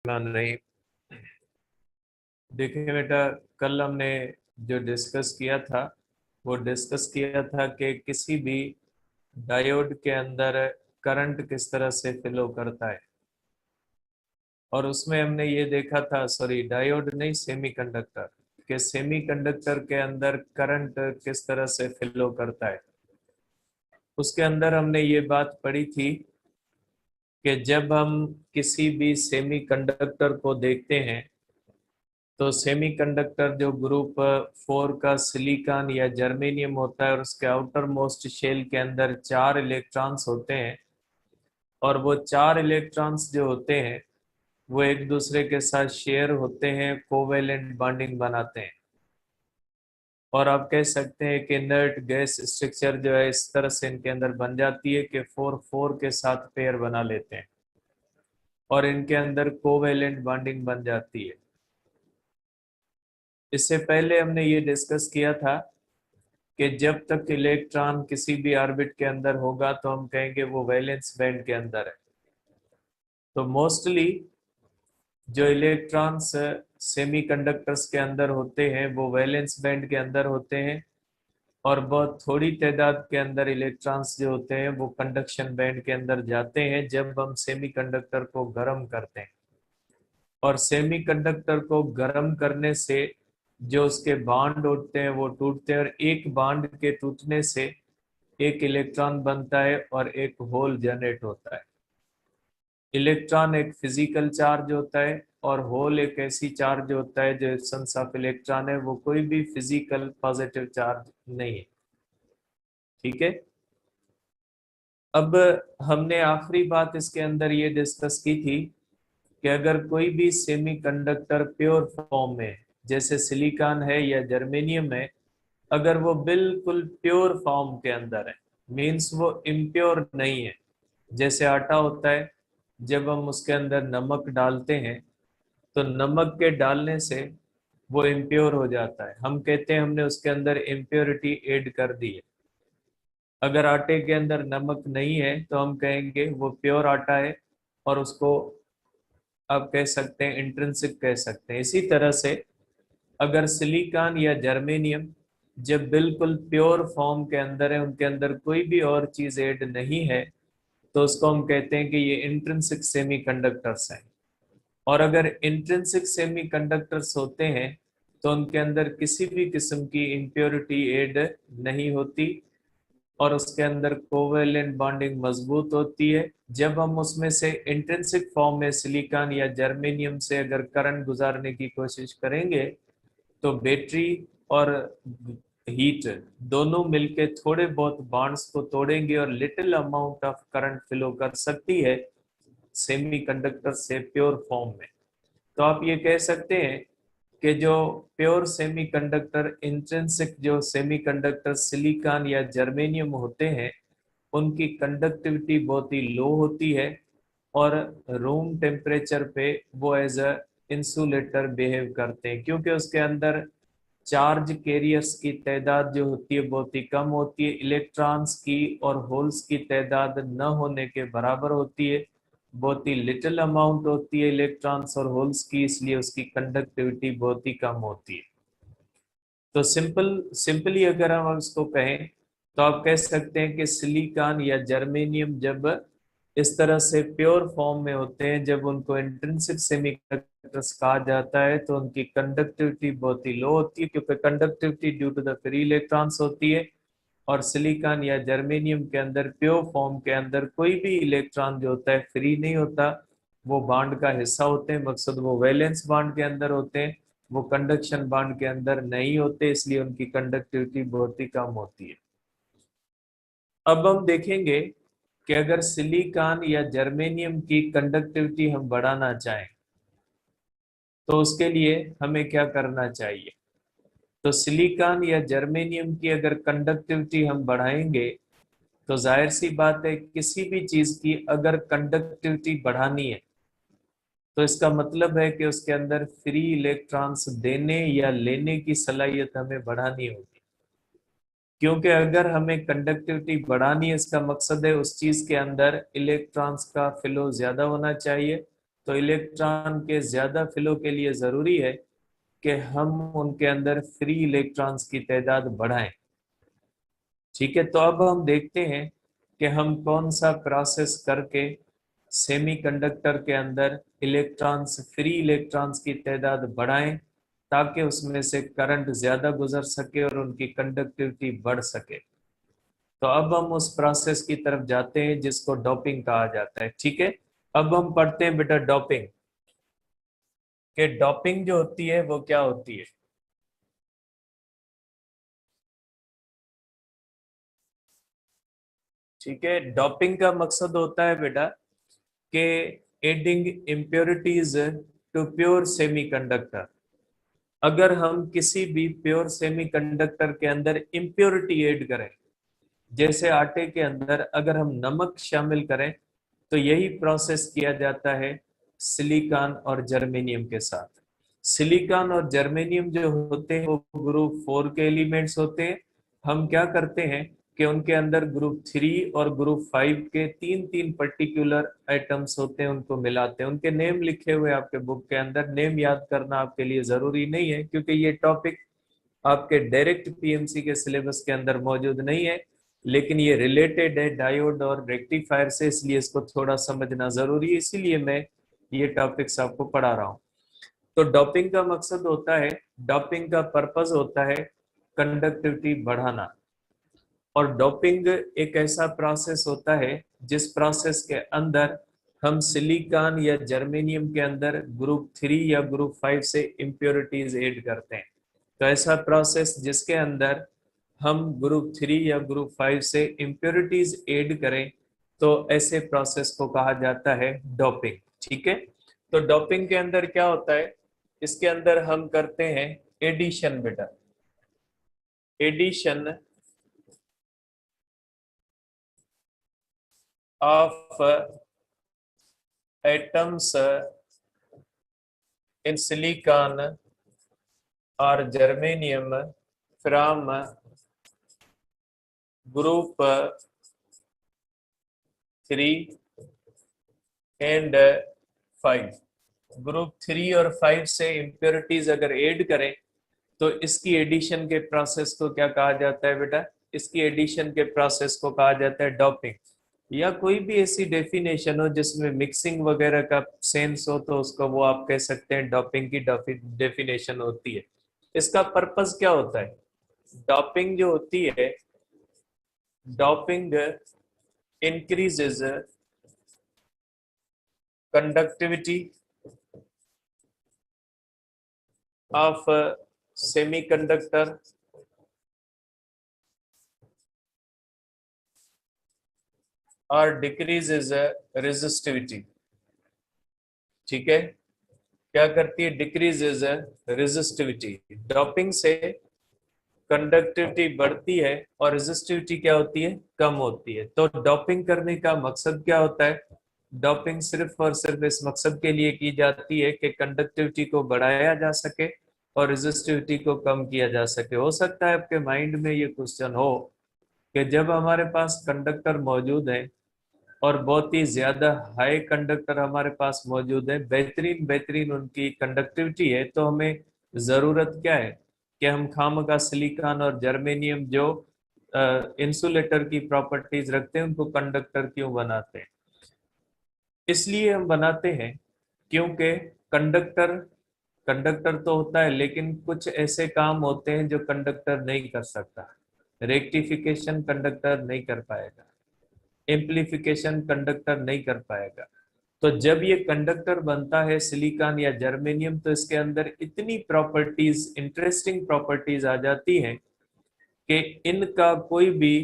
नहीं। देखिए बेटा, कल हमने जो डिस्कस किया था वो डिस्कस किया था कि किसी भी डायोड के अंदर करंट किस तरह से फ्लो करता है। और उसमें हमने ये देखा था, सॉरी डायोड नहीं, सेमीकंडक्टर के सेमीकंडक्टर के अंदर करंट किस तरह से फ्लो करता है। उसके अंदर हमने ये बात पढ़ी थी कि जब हम किसी भी सेमीकंडक्टर को देखते हैं तो सेमीकंडक्टर जो ग्रुप 4 का सिलिकॉन या जर्मेनियम होता है और उसके आउटर मोस्ट शेल के अंदर 4 इलेक्ट्रॉन्स होते हैं। और वो 4 इलेक्ट्रॉन्स जो होते हैं वो एक दूसरे के साथ शेयर होते हैं, कोवेलेंट बॉन्डिंग बनाते हैं। और आप कह सकते हैं कि इनर्ट गैस स्ट्रक्चर जो है इस तरह से इनके अंदर बन जाती है कि 4 के साथ पेयर बना लेते हैं और इनके अंदर कोवेलेंट बॉन्डिंग बन जाती है। इससे पहले हमने ये डिस्कस किया था कि जब तक इलेक्ट्रॉन किसी भी ऑर्बिट के अंदर होगा तो हम कहेंगे वो वैलेंस बैंड के अंदर है। तो मोस्टली जो इलेक्ट्रॉन्स सेमीकंडक्टर्स के अंदर होते हैं वो वैलेंस बैंड के अंदर होते हैं और बहुत थोड़ी तादाद के अंदर इलेक्ट्रॉन्स जो होते हैं वो कंडक्शन बैंड के अंदर जाते हैं जब हम सेमीकंडक्टर को गर्म करते हैं। और सेमीकंडक्टर को गर्म करने से जो उसके बॉन्ड होते हैं वो टूटते हैं और एक बॉन्ड के टूटने से एक इलेक्ट्रॉन बनता है और एक होल जनरेट होता है। इलेक्ट्रॉन एक फिजिकल चार्ज होता है और होल एक ऐसी चार्ज होता है जो एब्सेंस ऑफ इलेक्ट्रॉन है, वो कोई भी फिजिकल पॉजिटिव चार्ज नहीं है। ठीक है। अब हमने आखिरी बात इसके अंदर ये डिस्कस की थी कि अगर कोई भी सेमीकंडक्टर प्योर फॉर्म में जैसे सिलिकॉन है या जर्मेनियम है, अगर वो बिल्कुल प्योर फॉर्म के अंदर है, मींस वो इम्प्योर नहीं है। जैसे आटा होता है, जब हम उसके अंदर नमक डालते हैं तो नमक के डालने से वो इम्प्योर हो जाता है, हम कहते हैं हमने उसके अंदर इम्प्योरिटी ऐड कर दी है। अगर आटे के अंदर नमक नहीं है तो हम कहेंगे वो प्योर आटा है और उसको आप कह सकते हैं इंट्रिंसिक कह सकते हैं। इसी तरह से अगर सिलिकॉन या जर्मेनियम जब बिल्कुल प्योर फॉर्म के अंदर है, उनके अंदर कोई भी और चीज ऐड नहीं है, तो उसको हम कहते हैं कि ये इंट्रिंसिक सेमीकंडक्टर्स हैं। और अगर इंट्रिंसिक सेमीकंडक्टर्स होते हैं तो उनके अंदर किसी भी किस्म की इम्प्योरिटी ऐड नहीं होती और उसके अंदर कोवेलेंट बॉन्डिंग मजबूत होती है। जब हम उसमें से इंट्रिंसिक फॉर्म में सिलिकॉन या जर्मेनियम से अगर करंट गुजारने की कोशिश करेंगे तो बैटरी और हीट दोनों मिलके थोड़े बहुत बॉन्ड्स को तोड़ेंगे और little amount of current flow कर सकती है सेमीकंडक्टर से प्योर फॉर्म में। तो आप ये कह सकते हैं कि जो प्योर सेमीकंडक्टर इंट्रिंसिक जो सेमीकंडक्टर सिलिकॉन या जर्मेनियम होते हैं उनकी कंडक्टिविटी बहुत ही लो होती है और रूम टेम्परेचर पे वो एज अ इंसुलेटर बिहेव करते हैं, क्योंकि उसके अंदर चार्ज कैरियर्स की तादाद जो होती है बहुत ही कम होती है, इलेक्ट्रॉन्स की और होल्स की तादाद न होने के बराबर होती है, बहुत ही लिटिल अमाउंट होती है इलेक्ट्रॉन्स और होल्स की, इसलिए उसकी कंडक्टिविटी बहुत ही कम होती है। तो सिंपली अगर हम उसको कहें तो आप कह सकते हैं कि सिलिकॉन या जर्मेनियम जब इस तरह से प्योर फॉर्म में होते हैं, जब उनको इंट्रिंसिक सेमीकंडक्टर्स कहा जाता है, तो उनकी कंडक्टिविटी बहुत ही लो होती है, क्योंकि conductivity due to the free electrons होती है। और सिलिकॉन या जर्मेनियम के अंदर प्योर फॉर्म के अंदर कोई भी इलेक्ट्रॉन जो होता है फ्री नहीं होता, वो बॉन्ड का हिस्सा होते हैं, मकसद वो वैलेंस बॉन्ड के अंदर होते हैं, वो कंडक्शन बॉन्ड के अंदर नहीं होते, इसलिए उनकी कंडक्टिविटी बहुत ही कम होती है। अब हम देखेंगे कि अगर सिलिकॉन या जर्मेनियम की कंडक्टिविटी हम बढ़ाना चाहें तो उसके लिए हमें क्या करना चाहिए। तो सिलिकॉन या जर्मेनियम की अगर कंडक्टिविटी हम बढ़ाएंगे तो जाहिर सी बात है किसी भी चीज की अगर कंडक्टिविटी बढ़ानी है तो इसका मतलब है कि उसके अंदर फ्री इलेक्ट्रॉन्स देने या लेने की सलाहियत हमें बढ़ानी होगी। क्योंकि अगर हमें कंडक्टिविटी बढ़ानी है, इसका मकसद है उस चीज के अंदर इलेक्ट्रॉन्स का फ्लो ज्यादा होना चाहिए तो इलेक्ट्रॉन के ज्यादा फ्लो के लिए जरूरी है कि हम उनके अंदर फ्री इलेक्ट्रॉन्स की तादाद बढ़ाएं। ठीक है, तो अब हम देखते हैं कि हम कौन सा प्रोसेस करके सेमीकंडक्टर के अंदर इलेक्ट्रॉन्स, फ्री इलेक्ट्रॉन्स की तादाद बढ़ाएं ताकि उसमें से करंट ज्यादा गुजर सके और उनकी कंडक्टिविटी बढ़ सके। तो अब हम उस प्रोसेस की तरफ जाते हैं जिसको डोपिंग कहा जाता है। ठीक है, अब हम पढ़ते हैं बेटा डोपिंग, कि डोपिंग जो होती है वो क्या होती है। ठीक है, डोपिंग का मकसद होता है बेटा कि adding impurities to pure semiconductor. अगर हम किसी भी प्योर सेमीकंडक्टर के अंदर इम्प्योरिटी ऐड करें, जैसे आटे के अंदर अगर हम नमक शामिल करें, तो यही प्रोसेस किया जाता है सिलिकॉन और जर्मेनियम के साथ। सिलिकॉन और जर्मेनियम जो होते हैं वो ग्रुप 4 के एलिमेंट्स होते हैं। हम क्या करते हैं कि उनके अंदर ग्रुप 3 और ग्रुप 5 के तीन तीन पर्टिकुलर आइटम्स होते हैं, उनको मिलाते हैं। उनके नेम लिखे हुए आपके बुक के अंदर, नेम याद करना आपके लिए जरूरी नहीं है क्योंकि ये टॉपिक आपके डायरेक्ट पीएमसी के सिलेबस के अंदर मौजूद नहीं है, लेकिन ये रिलेटेड है डायोड और रेक्टिफायर से, इसलिए इसको थोड़ा समझना जरूरी है, इसीलिए मैं ये टॉपिक्स आपको पढ़ा रहा हूँ। तो डोपिंग का मकसद होता है, डोपिंग का पर्पस होता है कंडक्टिविटी बढ़ाना। और डोपिंग एक ऐसा प्रोसेस होता है जिस प्रोसेस के अंदर हम सिलिकॉन या जर्मेनियम के अंदर ग्रुप 3 या ग्रुप 5 से इम्प्योरिटीज ऐड करते हैं। तो ऐसा प्रोसेस जिसके अंदर हम ग्रुप 3 या ग्रुप 5 से इम्प्योरिटीज ऐड करें, तो ऐसे प्रोसेस को कहा जाता है डोपिंग। ठीक है, तो डोपिंग के अंदर क्या होता है, इसके अंदर हम करते हैं एडिशन बेटा, addition of atoms in silicon और germanium from group 3 and 5। Group 3 और 5 से इम्प्योरिटीज अगर ऐड करें तो इसकी एडिशन के प्रोसेस को क्या कहा जाता है बेटा, इसकी एडिशन के प्रोसेस को कहा जाता है डोपिंग। या कोई भी ऐसी डेफिनेशन हो जिसमें मिक्सिंग वगैरह का सेंस हो तो उसको वो आप कह सकते हैं डोपिंग की डेफिनेशन होती है। इसका पर्पस क्या होता है, डोपिंग जो होती है, doping increases conductivity of semiconductor और डिक्रीजेस रेजिस्टिविटी। ठीक है, क्या करती है, डिक्रीजेस रेजिस्टिविटी। डोपिंग से कंडक्टिविटी बढ़ती है और रेजिस्टिविटी क्या होती है, कम होती है। तो डोपिंग करने का मकसद क्या होता है, डोपिंग सिर्फ और सिर्फ इस मकसद के लिए की जाती है कि कंडक्टिविटी को बढ़ाया जा सके और रेजिस्टिविटी को कम किया जा सके। हो सकता है आपके माइंड में ये क्वेश्चन हो कि जब हमारे पास कंडक्टर मौजूद है और बहुत ही ज्यादा हाई कंडक्टर हमारे पास मौजूद है, बेहतरीन बेहतरीन उनकी कंडक्टिविटी है, तो हमें जरूरत क्या है कि हम खामखा सिलिकॉन और जर्मेनियम जो इंसुलेटर की प्रॉपर्टीज रखते हैं उनको कंडक्टर क्यों बनाते हैं। इसलिए हम बनाते हैं क्योंकि कंडक्टर कंडक्टर तो होता है लेकिन कुछ ऐसे काम होते हैं जो कंडक्टर नहीं कर सकता। रेक्टिफिकेशन कंडक्टर नहीं कर पाएगा, एम्प्लीफिकेशन कंडक्टर नहीं कर पाएगा। तो जब ये कंडक्टर बनता है सिलिकॉन या जर्मेनियम, तो इसके अंदर इतनी प्रॉपर्टीज, इंटरेस्टिंग प्रॉपर्टीज आ जाती हैं कि इनका कोई भी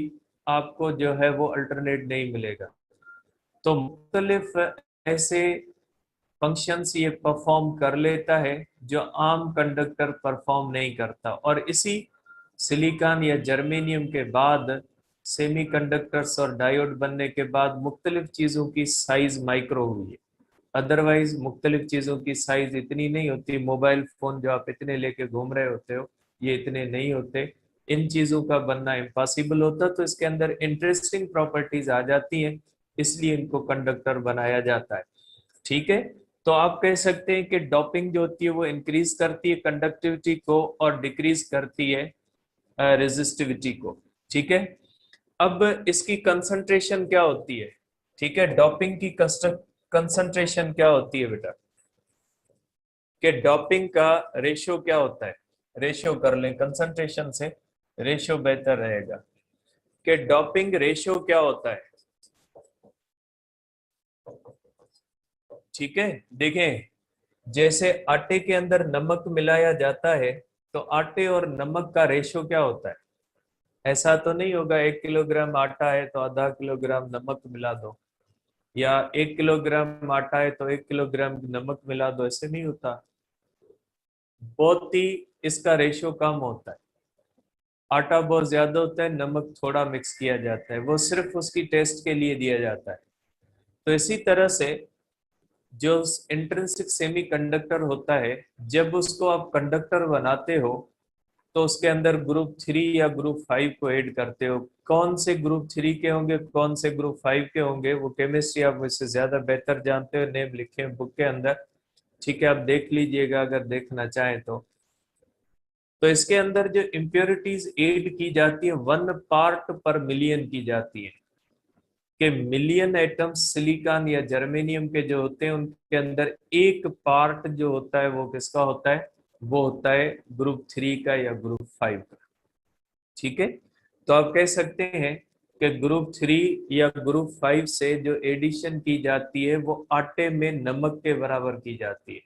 आपको जो है वो अल्टरनेट नहीं मिलेगा। तो मुख्तलिफ ऐसे फंक्शंस ये परफॉर्म कर लेता है जो आम कंडक्टर परफॉर्म नहीं करता। और इसी सिलिकॉन या जर्मेनियम के बाद सेमीकंडक्टर्स और डायोड बनने के बाद मुख्तलिफ चीज़ों की साइज माइक्रो हुई है। अदरवाइज मुख्तलिफ चीज़ों की साइज इतनी नहीं होती। मोबाइल फ़ोन जो आप इतने लेके घूम रहे होते हो, ये इतने नहीं होते। इन चीज़ों का बनना इम्पॉसिबल होता, तो इसके अंदर इंटरेस्टिंग प्रॉपर्टीज आ जाती हैं, इसलिए इनको कंडक्टर बनाया जाता है। ठीक है, तो आप कह सकते हैं कि डोपिंग जो होती है वो इंक्रीज करती है कंडक्टिविटी को और डिक्रीज करती है रेजिस्टिविटी को। ठीक है, अब इसकी कंसंट्रेशन क्या होती है? ठीक है, डोपिंग की कंसंट्रेशन क्या होती है बेटा? कि डोपिंग का रेशियो क्या होता है? रेशियो कर लें, कंसंट्रेशन से रेशियो बेहतर रहेगा। कि डोपिंग रेशियो क्या होता है? ठीक है, देखें, जैसे आटे के अंदर नमक मिलाया जाता है तो आटे और नमक का रेशियो क्या होता है? ऐसा तो नहीं होगा 1 किलोग्राम आटा है तो आधा किलोग्राम नमक मिला दो, या 1 किलोग्राम आटा है तो 1 किलोग्राम नमक मिला दो, ऐसे नहीं होता। बहुत ही इसका रेशियो कम होता है। आटा बहुत ज्यादा होता है, नमक थोड़ा मिक्स किया जाता है, वो सिर्फ उसकी टेस्ट के लिए दिया जाता है। तो इसी तरह से जो इंट्रिंसिक सेमीकंडक्टर होता है, जब उसको आप कंडक्टर बनाते हो तो उसके अंदर ग्रुप 3 या ग्रुप 5 को ऐड करते हो। कौन से ग्रुप 3 के होंगे, कौन से ग्रुप 5 के होंगे, वो केमिस्ट्री आप मुझसे ज्यादा बेहतर जानते हो, नेम लिखे हैं बुक के अंदर। ठीक है, आप देख लीजिएगा अगर देखना चाहें तो इसके अंदर जो इम्प्योरिटीज ऐड की जाती है 1 पार्ट पर मिलियन की जाती है। कि मिलियन एटम्स सिलिकॉन या जर्मेनियम के जो होते हैं उनके अंदर 1 पार्ट जो होता है वो किसका होता है? वो होता है ग्रुप 3 का या ग्रुप 5 का। ठीक है, तो आप कह सकते हैं कि ग्रुप 3 या ग्रुप 5 से जो एडिशन की जाती है वो आटे में नमक के बराबर की जाती है।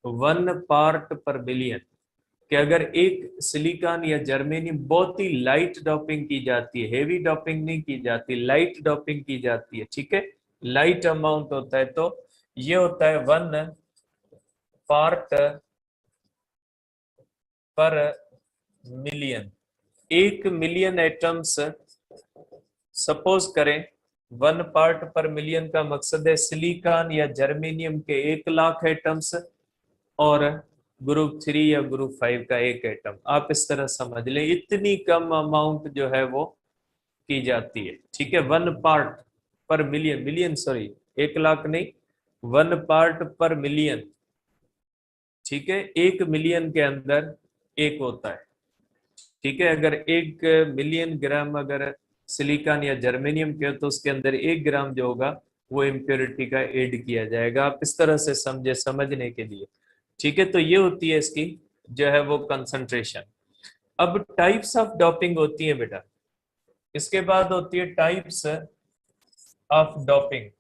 1 पार्ट पर बिलियन। कि अगर एक सिलिकॉन या जर्मेनियम बहुत ही लाइट डोपिंग की जाती है, हेवी डोपिंग नहीं की जाती, लाइट डोपिंग की जाती है, ठीक है, लाइट अमाउंट होता है, तो ये होता है 1 पार्ट पर मिलियन। 1 मिलियन एटम्स सपोज करें, 1 पार्ट पर मिलियन का मकसद है सिलिकॉन या जर्मेनियम के 1 लाख एटम्स और ग्रुप 3 या ग्रुप 5 का 1 एटम। आप इस तरह समझ लें, इतनी कम अमाउंट जो है वो की जाती है। ठीक है, 1 पार्ट पर मिलियन, मिलियन सॉरी, 1 लाख नहीं, 1 पार्ट पर मिलियन। ठीक है, 1 मिलियन के अंदर एक होता है। ठीक है, अगर 1 मिलियन ग्राम अगर सिलिकॉन या जर्मेनियम के हो तो उसके अंदर 1 ग्राम जो होगा वो इम्प्योरिटी का ऐड किया जाएगा। आप इस तरह से समझे, समझने के लिए। ठीक है, तो ये होती है इसकी जो है वो कंसंट्रेशन। अब टाइप्स ऑफ डोपिंग होती है बेटा, इसके बाद होती है types of doping.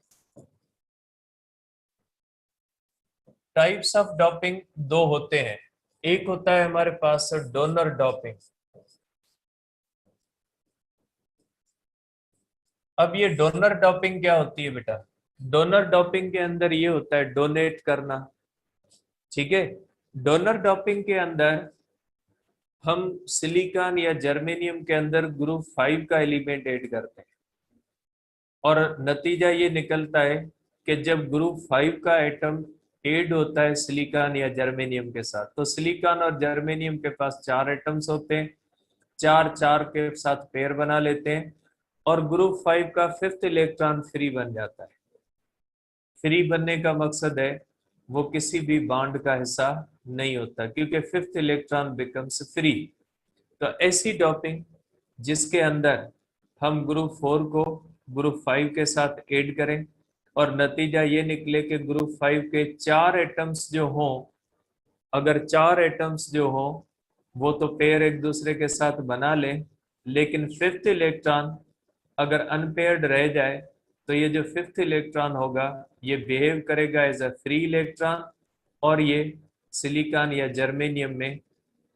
Types of doping दो होते हैं। एक होता है हमारे पास डोनर डोपिंग। अब ये डोनर डोपिंग क्या होती है बेटा? डोनर डोपिंग के अंदर ये होता है डोनेट करना। ठीक है, डोनर डोपिंग के अंदर हम सिलिकॉन या जर्मेनियम के अंदर ग्रुप 5 का एलिमेंट ऐड करते हैं और नतीजा ये निकलता है कि जब ग्रुप 5 का एटम ऐड होता है सिलिकॉन या जर्मेनियम के साथ, तो सिलिकॉन और जर्मेनियम के पास 4 एटम्स होते हैं, चार चार के साथ पेयर बना लेते हैं और ग्रुप 5 का 5th इलेक्ट्रॉन फ्री बन जाता है। फ्री बनने का मकसद है वो किसी भी बॉन्ड का हिस्सा नहीं होता, क्योंकि 5th इलेक्ट्रॉन बिकम्स फ्री। तो ऐसी डोपिंग जिसके अंदर हम ग्रुप 4 को ग्रुप 5 के साथ ऐड करें और नतीजा ये निकले कि ग्रुप 5 के 4 एटम्स जो हों, अगर 4 एटम्स जो हों वो तो पेयर एक दूसरे के साथ बना लें, लेकिन 5th इलेक्ट्रॉन अगर अनपेयर्ड रह जाए तो ये जो 5th इलेक्ट्रॉन होगा ये बिहेव करेगा एज अ फ्री इलेक्ट्रॉन और ये सिलिकॉन या जर्मेनियम में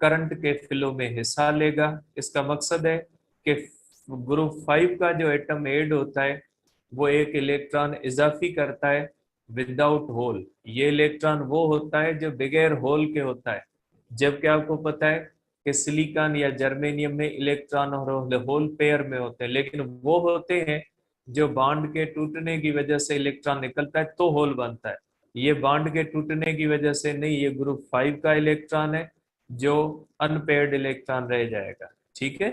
करंट के फ्लो में हिस्सा लेगा। इसका मकसद है कि ग्रुप 5 का जो एटम ऐड होता है वो एक इलेक्ट्रॉन इजाफी करता है विदाउट होल। ये इलेक्ट्रॉन वो होता है जो बगैर होल के होता है, जबकि आपको पता है कि सिलिकॉन या जर्मेनियम में इलेक्ट्रॉन और होल पेयर में होते हैं, लेकिन वो होते हैं जो बॉन्ड के टूटने की वजह से इलेक्ट्रॉन निकलता है तो होल बनता है। ये बॉन्ड के टूटने की वजह से नहीं, ये ग्रुप 5 का इलेक्ट्रॉन है जो अनपेयर्ड इलेक्ट्रॉन रह जाएगा। ठीक है,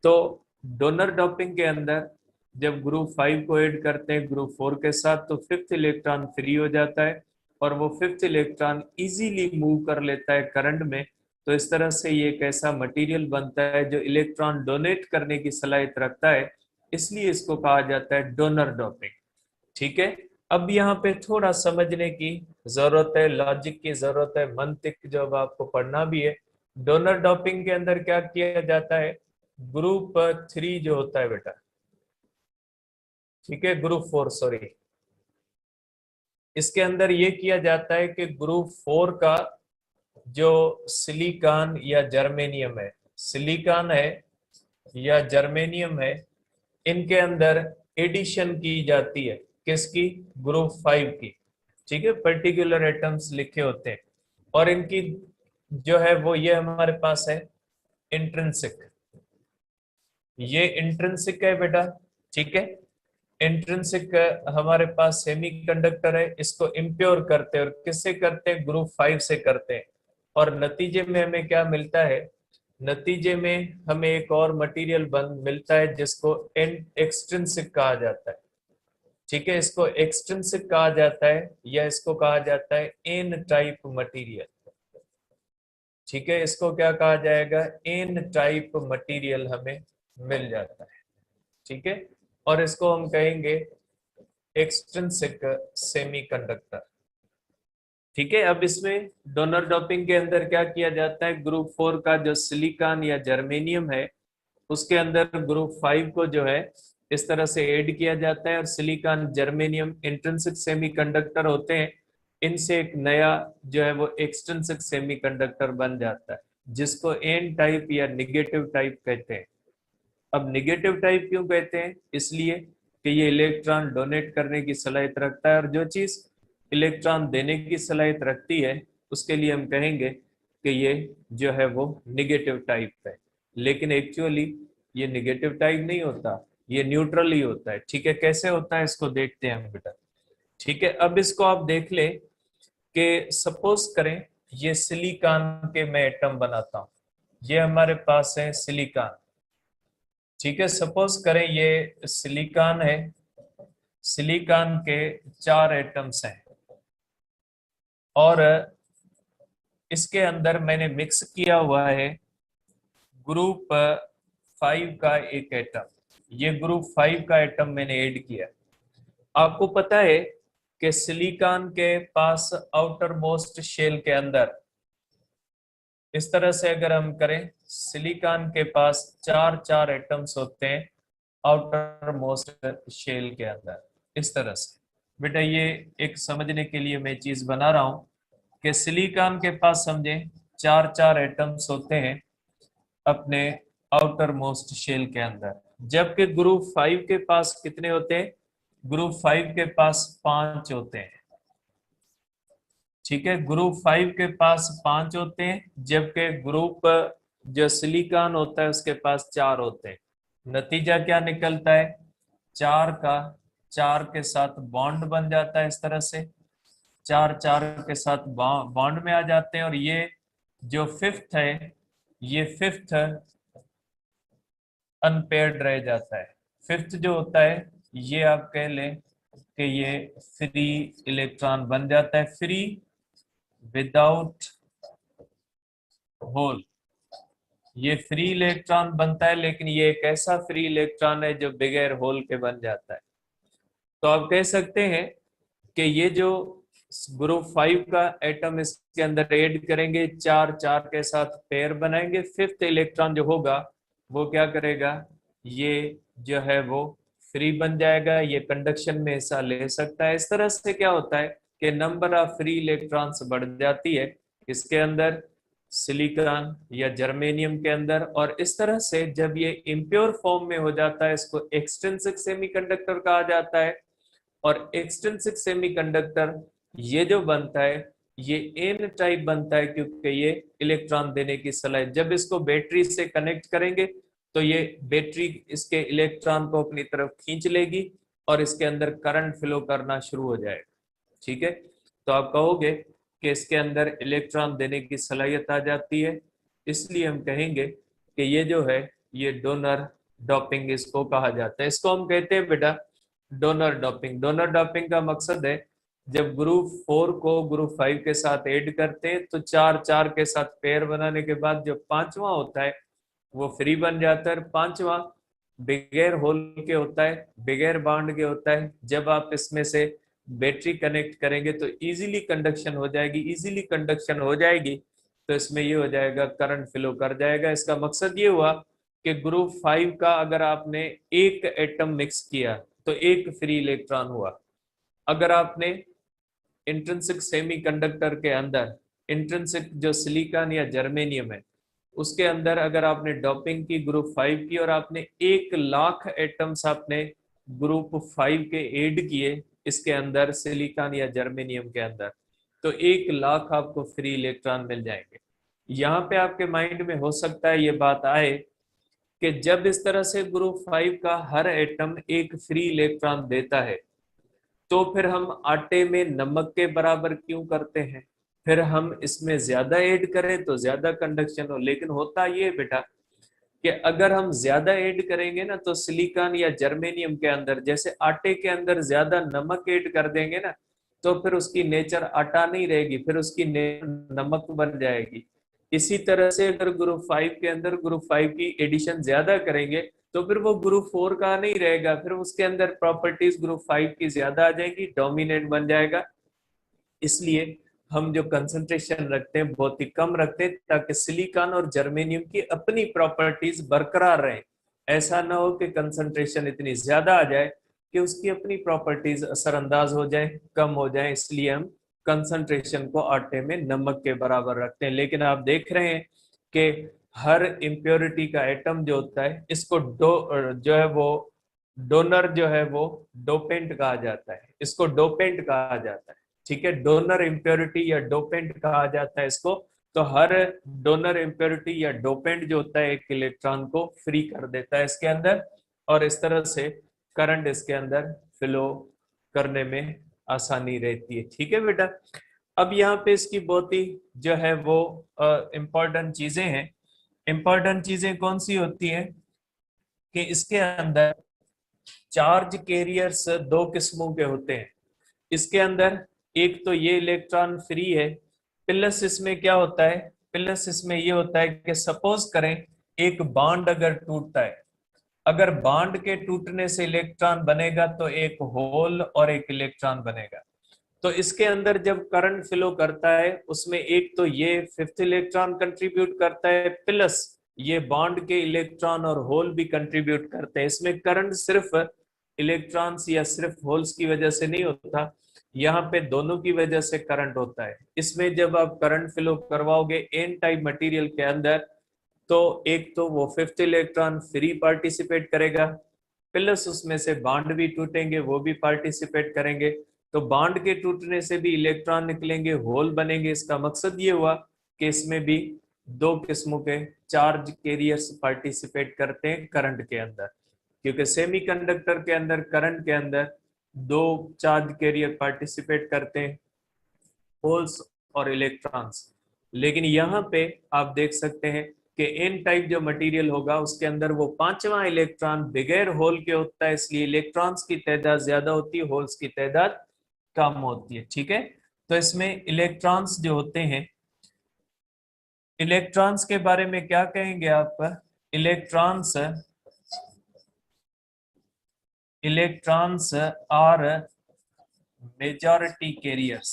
तो डोनर डोपिंग के अंदर जब ग्रुप 5 को ऐड करते हैं ग्रुप 4 के साथ तो फिफ्थ इलेक्ट्रॉन फ्री हो जाता है और वो फिफ्थ इलेक्ट्रॉन इजीली मूव कर लेता है करंट में। तो इस तरह से ये एक ऐसा मटेरियल बनता है जो इलेक्ट्रॉन डोनेट करने की सलाहियत रखता है, इसलिए इसको कहा जाता है डोनर डोपिंग। ठीक है, अब यहाँ पे थोड़ा समझने की जरूरत है, लॉजिक की जरूरत है, मंतिक जो अब आपको पढ़ना भी है। डोनर डोपिंग के अंदर क्या किया जाता है, ग्रुप 3 जो होता है बेटा, ठीक है, ग्रुप 4 सॉरी, इसके अंदर ये किया जाता है कि ग्रुप 4 का जो सिलिकॉन या जर्मेनियम है, सिलिकॉन है या जर्मेनियम है, इनके अंदर एडिशन की जाती है, किसकी, ग्रुप 5 की। ठीक है, पर्टिकुलर एटम्स लिखे होते हैं और इनकी जो है वो ये हमारे पास है इंट्रिंसिक, ये इंट्रिंसिक है बेटा। ठीक है, इंट्रिंसिक हमारे पास सेमीकंडक्टर है, इसको इम्प्योर करते हैं और किससे करते हैं, ग्रुप 5 से करते हैं। और नतीजे में हमें क्या मिलता है, नतीजे में हमें एक और मटेरियल बन मिलता है जिसको एक्सट्रिंसिक कहा जाता है। ठीक है, इसको एक्सट्रिंसिक कहा जाता है या इसको कहा जाता है एन टाइप मटेरियल। ठीक है, इसको क्या कहा जाएगा, एन टाइप मटेरियल हमें मिल जाता है। ठीक है, और इसको हम कहेंगे एक्सट्रिंसिक सेमीकंडक्टर। ठीक है, अब इसमें डोनर डोपिंग के अंदर क्या किया जाता है, ग्रुप 4 का जो सिलिकॉन या जर्मेनियम है उसके अंदर ग्रुप 5 को जो है इस तरह से ऐड किया जाता है और सिलिकॉन जर्मेनियम इंट्रिंसिक सेमीकंडक्टर होते हैं, इनसे एक नया जो है वो एक्सट्रिंसिक सेमीकंडक्टर बन जाता है जिसको एन टाइप या निगेटिव टाइप कहते हैं। अब निगेटिव टाइप क्यों कहते हैं, इसलिए कि ये इलेक्ट्रॉन डोनेट करने की सलाहियत रखता है और जो चीज इलेक्ट्रॉन देने की सलाहियत रखती है उसके लिए हम कहेंगे कि ये जो है वो निगेटिव टाइप है। लेकिन एक्चुअली ये निगेटिव टाइप नहीं होता, ये न्यूट्रल ही होता है। ठीक है, कैसे होता है इसको देखते हैं हम बेटा। ठीक है, अब इसको आप देख ले कि सपोज करें ये सिलिकॉन के मैं एटम बनाता हूं, ये हमारे पास है सिलिकॉन। ठीक है, सपोज करें ये सिलिकॉन है, सिलिकॉन के 4 एटम्स हैं और इसके अंदर मैंने मिक्स किया हुआ है ग्रुप 5 का एक एटम, ये ग्रुप 5 का एटम मैंने ऐड किया। आपको पता है कि सिलिकॉन के पास आउटर मोस्ट शेल के अंदर इस तरह से अगर हम करें, सिलिकॉन के पास 4 एटम्स होते हैं आउटर मोस्ट शेल के अंदर, इस तरह से। बेटा ये एक समझने के लिए मैं चीज बना रहा हूं कि सिलिकॉन के पास समझे 4 एटम्स होते हैं अपने आउटर मोस्ट शेल के अंदर, जबकि ग्रुप 5 के पास कितने होते हैं, ग्रुप 5 के पास 5 होते हैं। ठीक है, ग्रुप 5 के पास 5 होते हैं जबकि ग्रुप जो सिलिकॉन होता है उसके पास 4 होते हैं। नतीजा क्या निकलता है, 4 का 4 के साथ बॉन्ड बन जाता है, इस तरह से 4 के साथ बॉन्ड में आ जाते हैं और ये जो फिफ्थ है, ये फिफ्थ अनपेयर्ड रह जाता है। फिफ्थ जो होता है ये आप कह लें कि ये फ्री इलेक्ट्रॉन बन जाता है, फ्री विदाउट होल। ये फ्री इलेक्ट्रॉन बनता है लेकिन ये एक ऐसा फ्री इलेक्ट्रॉन है जो बगैर होल के बन जाता है। तो आप कह सकते हैं कि ये जो ग्रुप 5 का एटम इसके अंदर ऐड करेंगे, 4 के साथ पेयर बनाएंगे, फिफ्थ इलेक्ट्रॉन जो होगा वो क्या करेगा, ये जो है वो फ्री बन जाएगा, ये कंडक्शन में हिस्सा ले सकता है। इस तरह से क्या होता है कि नंबर ऑफ फ्री इलेक्ट्रॉन्स बढ़ जाती है इसके अंदर, सिलिकॉन या जर्मेनियम के अंदर। और इस तरह से जब ये इम्प्योर फॉर्म में हो जाता है इसको एक्सट्रिंसिक सेमीकंडक्टर कहा जाता है। और एक्सट्रिंसिक सेमीकंडक्टर ये जो बनता है ये एन टाइप बनता है क्योंकि ये इलेक्ट्रॉन देने की सलाहियत, जब इसको बैटरी से कनेक्ट करेंगे तो ये बैटरी इसके इलेक्ट्रॉन को अपनी तरफ खींच लेगी और इसके अंदर करंट फ्लो करना शुरू हो जाएगा। ठीक है, तो आप कहोगे कि इसके अंदर इलेक्ट्रॉन देने की सलाहियत आ जाती है, इसलिए हम कहेंगे कि ये जो है ये डोनर डोपिंग इसको कहा जाता है। इसको हम कहते हैं बेटा डोनर डोपिंग। डोनर डोपिंग का मकसद है जब ग्रुप 4 को ग्रुप 5 के साथ ऐड करते हैं तो 4-4 के साथ पेयर बनाने के बाद जो पांचवा होता है वो फ्री बन जाता है। पांचवा बिगैर होल के होता है, बिगैर बॉन्ड के होता है। जब आप इसमें से बैटरी कनेक्ट करेंगे तो इजीली कंडक्शन हो जाएगी। इजीली कंडक्शन हो जाएगी तो इसमें ये हो जाएगा करंट फ्लो कर जाएगा। इसका मकसद ये हुआ कि ग्रुप 5 का अगर आपने एक एटम मिक्स किया तो एक फ्री इलेक्ट्रॉन हुआ। अगर आपने इंट्रिंसिक सेमीकंडक्टर के अंदर इंट्रिंसिक जो सिलिकॉन या जर्मेनियम है उसके अंदर अगर आपने डोपिंग की ग्रुप 5 की और आपने 1 लाख एटम्स आपने ग्रुप 5 के ऐड किए इसके अंदर सिलिकॉन या जर्मेनियम के अंदर तो 1 लाख आपको फ्री इलेक्ट्रॉन मिल जाएंगे। यहाँ पे आपके माइंड में हो सकता है ये बात आए कि जब इस तरह से ग्रुप 5 का हर एटम एक फ्री इलेक्ट्रॉन देता है तो फिर हम आटे में नमक के बराबर क्यों करते हैं? फिर हम इसमें ज्यादा ऐड करें तो ज्यादा कंडक्शन हो। लेकिन होता ये बेटा कि अगर हम ज्यादा ऐड करेंगे ना तो सिलिकॉन या जर्मेनियम के अंदर जैसे आटे के अंदर ज्यादा नमक ऐड कर देंगे ना तो फिर उसकी नेचर आटा नहीं रहेगी, फिर उसकी नेचर नमक बन जाएगी। इसी तरह से अगर ग्रुप 5 के अंदर ग्रुप 5 की एडिशन ज्यादा करेंगे तो फिर वो ग्रुप 4 का नहीं रहेगा, फिर उसके अंदर प्रॉपर्टीज ग्रुप 5 की ज्यादा आ जाएगी, डोमिनेंट बन जाएगा। इसलिए हम जो कंसंट्रेशन रखते हैं बहुत ही कम रखते हैं ताकि सिलिकॉन और जर्मेनियम की अपनी प्रॉपर्टीज बरकरार रहें। ऐसा ना हो कि कंसंट्रेशन इतनी ज्यादा आ जाए कि उसकी अपनी प्रॉपर्टीज असरअंदाज हो जाए, कम हो जाए। इसलिए हम कंसंट्रेशन को आटे में नमक के बराबर रखते हैं। लेकिन आप देख रहे हैं कि हर इम्प्योरिटी का एटम जो होता है इसको जो है वो डोनर जो है वो डोपेंट कहा जाता है, इसको डोपेंट कहा जाता है। ठीक है, डोनर इम्प्योरिटी या डोपेंट कहा जाता है इसको। तो हर डोनर इम्प्योरिटी या डोपेंट जो होता है एक इलेक्ट्रॉन को फ्री कर देता है इसके अंदर और इस तरह से करंट इसके अंदर फ्लो करने में आसानी रहती है। ठीक है बेटा, अब यहाँ पे इसकी बहुत ही जो है वो इम्पोर्टेंट चीजें हैं। इम्पोर्टेंट चीजें कौन सी होती है कि इसके अंदर चार्ज कैरियर्स दो किस्मों के होते हैं। इसके अंदर एक तो ये इलेक्ट्रॉन फ्री है, प्लस इसमें क्या होता है, प्लस इसमें ये होता है कि सपोज करें एक बॉन्ड अगर टूटता है, अगर बॉन्ड के टूटने से इलेक्ट्रॉन बनेगा तो एक होल और एक इलेक्ट्रॉन बनेगा। तो इसके अंदर जब करंट फ्लो करता है उसमें एक तो ये फिफ्थ इलेक्ट्रॉन कंट्रीब्यूट करता है प्लस ये बॉन्ड के इलेक्ट्रॉन और होल भी कंट्रीब्यूट करते हैं। इसमें करंट सिर्फ इलेक्ट्रॉन्स या सिर्फ होल्स की वजह से नहीं होता, यहाँ पे दोनों की वजह से करंट होता है। इसमें जब आप करंट फ्लो करवाओगे एन टाइप मटेरियल के अंदर तो एक तो वो फिफ्थ इलेक्ट्रॉन फ्री पार्टिसिपेट करेगा प्लस उसमें से बॉन्ड भी टूटेंगे वो भी पार्टिसिपेट करेंगे। तो बॉन्ड के टूटने से भी इलेक्ट्रॉन निकलेंगे, होल बनेंगे। इसका मकसद ये हुआ कि इसमें भी दो किस्मों के चार्ज कैरियर्स पार्टिसिपेट करते हैं करंट के अंदर, क्योंकि सेमीकंडक्टर के अंदर करंट के अंदर दो चार्ज कैरियर पार्टिसिपेट करते हैं, होल्स और इलेक्ट्रॉन्स। लेकिन यहाँ पे आप देख सकते हैं कि एन टाइप जो मटेरियल होगा उसके अंदर वो पांचवा इलेक्ट्रॉन बगैर होल के होता है, इसलिए इलेक्ट्रॉन्स की तादाद ज्यादा होती है, होल्स की तादाद कम होती है। ठीक है, तो इसमें इलेक्ट्रॉन्स जो होते हैं, इलेक्ट्रॉन्स के बारे में क्या कहेंगे आप? Electrons electrons are majority carriers.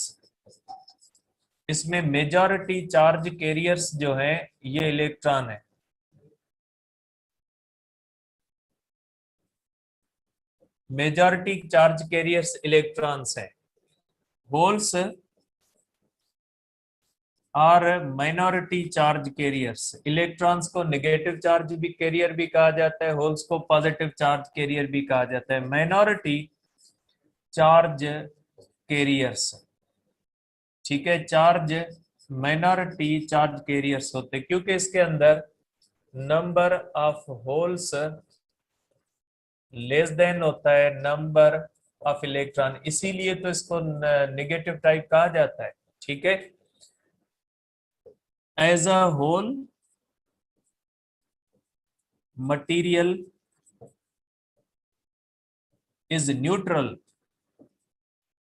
इसमें मेजॉरिटी चार्ज कैरियर्स जो है ये इलेक्ट्रॉन है। मेजॉरिटी चार्ज कैरियर्स इलेक्ट्रॉन्स है। Holes are minority charge carriers. Electrons को नेगेटिव चार्ज भी कैरियर भी कहा जाता है, होल्स को पॉजिटिव चार्ज कैरियर भी कहा जाता है। माइनॉरिटी चार्ज कैरियर्स, ठीक है, चार्ज माइनॉरिटी चार्ज कैरियर्स होते हैं क्योंकि इसके अंदर number of holes less than होता है नंबर ऑफ इलेक्ट्रॉन, इसीलिए तो इसको नेगेटिव टाइप कहा जाता है। ठीक है, as a whole material is neutral.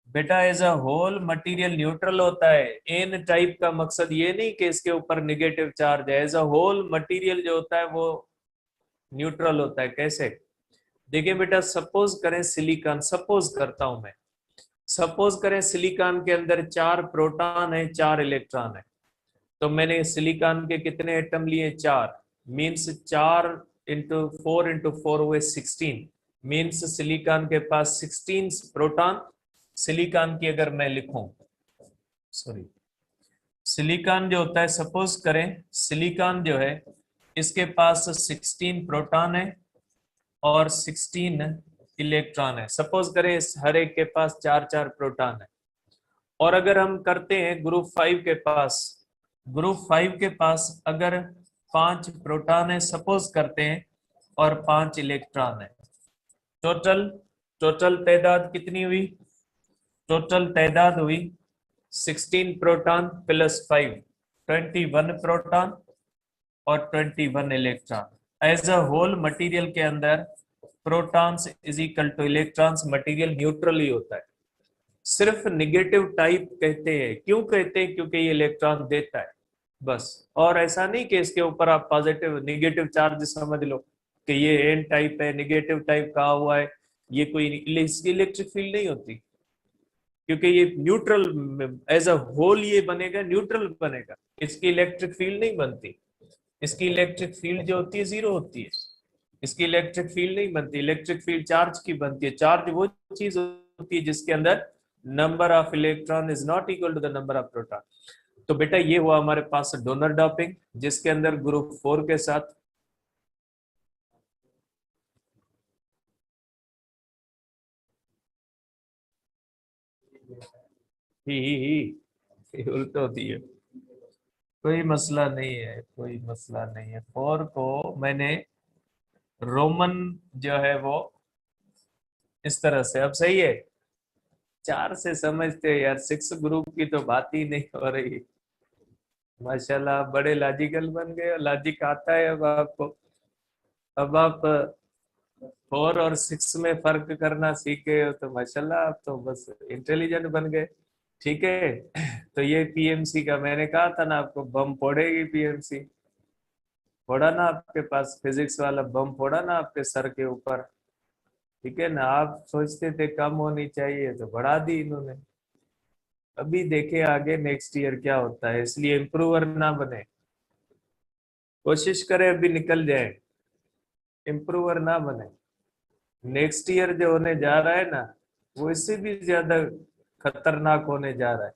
बेटा as a whole material neutral होता है। एन टाइप का मकसद ये नहीं कि इसके ऊपर निगेटिव चार्ज है, एज अ होल मटेरियल जो होता है वो न्यूट्रल होता है। कैसे? देखिए बेटा, सपोज करें सिलिकॉन, सपोज करता हूं मैं, सपोज करें सिलिकॉन के अंदर 4 प्रोटॉन है, 4 इलेक्ट्रॉन है। तो मैंने सिलिकॉन के कितने एटम लिए? 4, मीन्स 4 इंटू 4 हुए 16, मीन्स सिलिकॉन के पास 16 प्रोटॉन। सिलिकॉन की अगर मैं लिखूं, सॉरी, सिलिकॉन जो होता है, सपोज करें सिलिकॉन जो है इसके पास 16 प्रोटॉन है और 16 इलेक्ट्रॉन है। सपोज करें इस हर एक के पास 4 प्रोटॉन है। और अगर हम करते हैं ग्रुप 5 के पास, ग्रुप 5 के पास अगर 5 प्रोटॉन है सपोज करते हैं और 5 इलेक्ट्रॉन है, टोटल टोटल तादाद कितनी हुई? टोटल तादाद हुई 16 प्रोटॉन प्लस 5, 21 प्रोटॉन और 21 electron. As a whole material के अंदर protons is equal to electrons, material neutral ही होता है। सिर्फ निगेटिव टाइप कहते हैं, क्यों कहते हैं? क्योंकि ये इलेक्ट्रॉन देता है बस। और ऐसा नहीं कि इसके ऊपर आप पॉजिटिव निगेटिव चार्ज समझ लो कि ये एन टाइप है, निगेटिव टाइप कहा हुआ है, ये कोई इसकी इलेक्ट्रिक फील्ड नहीं होती, क्योंकि ये न्यूट्रल एज अ होल ये बनेगा, न्यूट्रल बनेगा, इसकी इलेक्ट्रिक फील्ड नहीं बनती। इसकी इलेक्ट्रिक फील्ड जो होती है 0 होती है, इसकी इलेक्ट्रिक फील्ड नहीं बनती। इलेक्ट्रिक फील्ड चार्ज की बनती है। चार्ज वो चीज होती है जिसके अंदर number of electron is not equal to the number of proton. तो बेटा ये हुआ हमारे पास डोनर डॉपिंग, जिसके अंदर ग्रुप 4 के साथ ही उल्टा होती है। कोई मसला नहीं है, कोई मसला नहीं है। 4 को मैंने रोमन जो है वो इस तरह से, अब सही है। 4 से समझते हैं यार, 6 ग्रुप की तो बात ही नहीं हो रही। माशाल्लाह आप बड़े लॉजिकल बन गए और लॉजिक आता है अब आपको। अब आप 4 और 6 में फर्क करना सीख गए हो तो माशाल्लाह आप तो बस इंटेलिजेंट बन गए। ठीक है। तो ये पीएमसी का मैंने कहा था ना आपको, बम फोड़ेगी पीएमसी। फोड़ा ना आपके पास फिजिक्स वाला बम, फोड़ा ना आपके सर के ऊपर। ठीक है ना, आप सोचते थे कम होनी चाहिए तो बढ़ा दी इन्होंने। अभी देखे आगे नेक्स्ट ईयर क्या होता है, इसलिए इम्प्रूवर ना बने, कोशिश करें अभी निकल जाए, इम्प्रूवर ना बने। नेक्स्ट ईयर जो होने जा रहा है ना, वो इससे भी ज्यादा खतरनाक होने जा रहा है।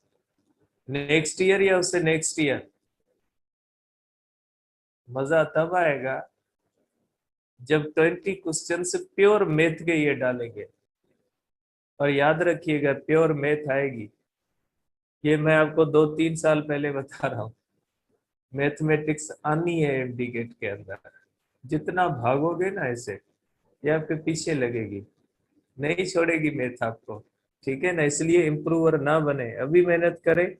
नेक्स्ट ईयर या उससे नेक्स्ट ईयर, मजा तब आएगा जब 20 क्वेश्चन से प्योर मैथ के ये डालेंगे। और याद रखिएगा प्योर मैथ आएगी, ये मैं आपको 2-3 साल पहले बता रहा हूँ। मैथमेटिक्स आनी है एमडी गेट के अंदर। जितना भागोगे ना ऐसे, ये आपके पीछे लगेगी, नहीं छोड़ेगी मैथ आपको। ठीक है ना, इसलिए इम्प्रूवर ना बने, अभी मेहनत करें,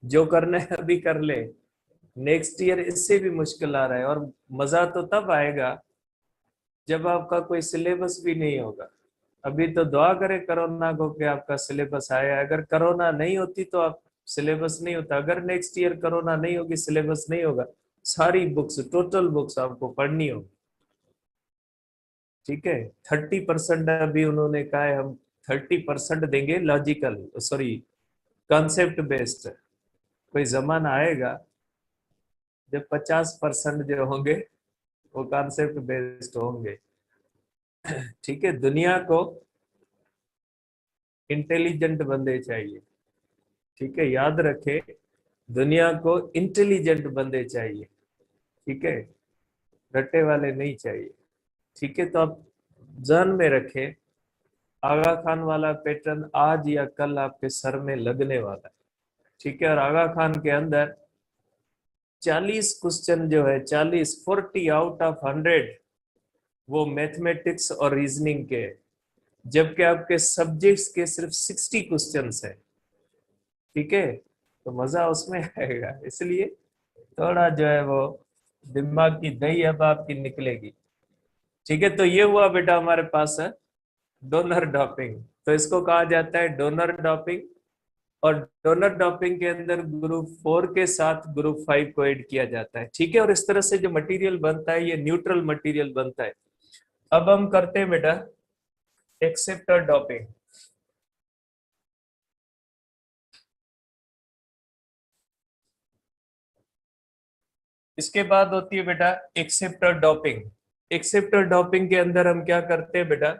जो करना है अभी कर ले। नेक्स्ट ईयर इससे भी मुश्किल आ रहा है, और मजा तो तब आएगा जब आपका कोई सिलेबस भी नहीं होगा। अभी तो दुआ करें कोरोना को कि आपका सिलेबस आया, अगर कोरोना नहीं होती तो आप सिलेबस नहीं होता। अगर नेक्स्ट ईयर कोरोना नहीं होगी, सिलेबस नहीं होगा, सारी बुक्स, टोटल बुक्स आपको पढ़नी होगी। ठीक है। 30% अभी उन्होंने कहा है, हम 30% देंगे लॉजिकल, सॉरी कॉन्सेप्ट बेस्ड। कोई जमाना आएगा जब 50% जो होंगे वो कॉन्सेप्ट बेस्ड होंगे। ठीक है, दुनिया को इंटेलिजेंट बंदे चाहिए। ठीक है, याद रखे, दुनिया को इंटेलिजेंट बंदे चाहिए। ठीक है, रट्टे वाले नहीं चाहिए। ठीक है, तो आप ध्यान में रखें, आगा खान वाला पैटर्न आज या कल आपके सर में लगने वाला है। ठीक है, और आगा खान के अंदर 40 क्वेश्चन जो है, 40 आउट ऑफ 100 वो मैथमेटिक्स और रीजनिंग के, जबकि आपके सब्जेक्ट्स के सिर्फ 60 क्वेश्चन है। ठीक है, तो मजा उसमें आएगा, इसलिए थोड़ा जो है वो दिमाग की दही अब आपकी निकलेगी। ठीक है, तो ये हुआ बेटा हमारे पास है डोनर डॉपिंग, तो इसको कहा जाता है डोनर डॉपिंग। और डोनर डॉपिंग के अंदर ग्रुप 4 के साथ ग्रुप 5 को ऐड किया जाता है, ठीक है। और इस तरह से जो मटेरियल बनता है ये न्यूट्रल मटेरियल बनता है। अब हम करते हैं बेटा एक्सेप्टर डॉपिंग। इसके बाद होती है बेटा एक्सेप्टर डॉपिंग। एक्सेप्टर डॉपिंग के अंदर हम क्या करते हैं बेटा,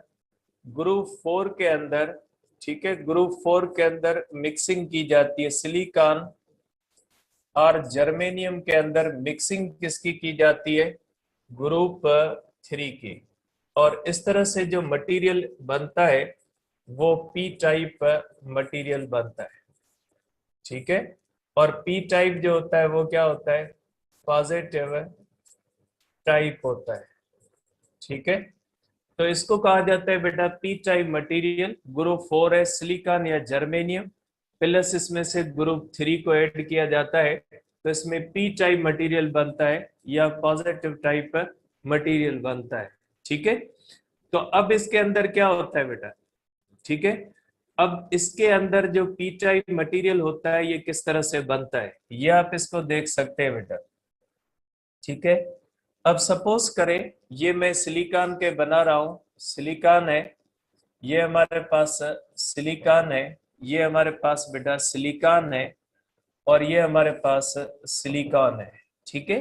ग्रुप 4 के अंदर, ठीक है, ग्रुप 4 के अंदर मिक्सिंग की जाती है सिलिकॉन और जर्मेनियम के अंदर मिक्सिंग किसकी की जाती है, ग्रुप 3 की। और इस तरह से जो मटेरियल बनता है वो पी टाइप मटेरियल बनता है, ठीक है। और पी टाइप जो होता है वो क्या होता है, पॉजिटिव टाइप होता है, ठीक है। तो इसको कहा जाता है बेटा पी टाइप मटेरियल। ग्रुप 4 है सिलिकॉन या जर्मेनियम, प्लस इसमें से ग्रुप 3 को ऐड किया जाता है, तो इसमें पी टाइप मटेरियल बनता है या पॉजिटिव टाइप मटेरियल बनता है, ठीक है। तो अब इसके अंदर क्या होता है बेटा, ठीक है। अब इसके अंदर जो पी टाइप मटेरियल होता है ये किस तरह से बनता है, ये आप इसको देख सकते हैं बेटा, ठीक है। अब सपोज करें ये मैं सिलिकॉन के बना रहा हूं, सिलिकॉन है, ये हमारे पास सिलिकॉन है, ये हमारे पास बेटा सिलिकॉन है, और ये हमारे पास सिलिकॉन है, ठीक है।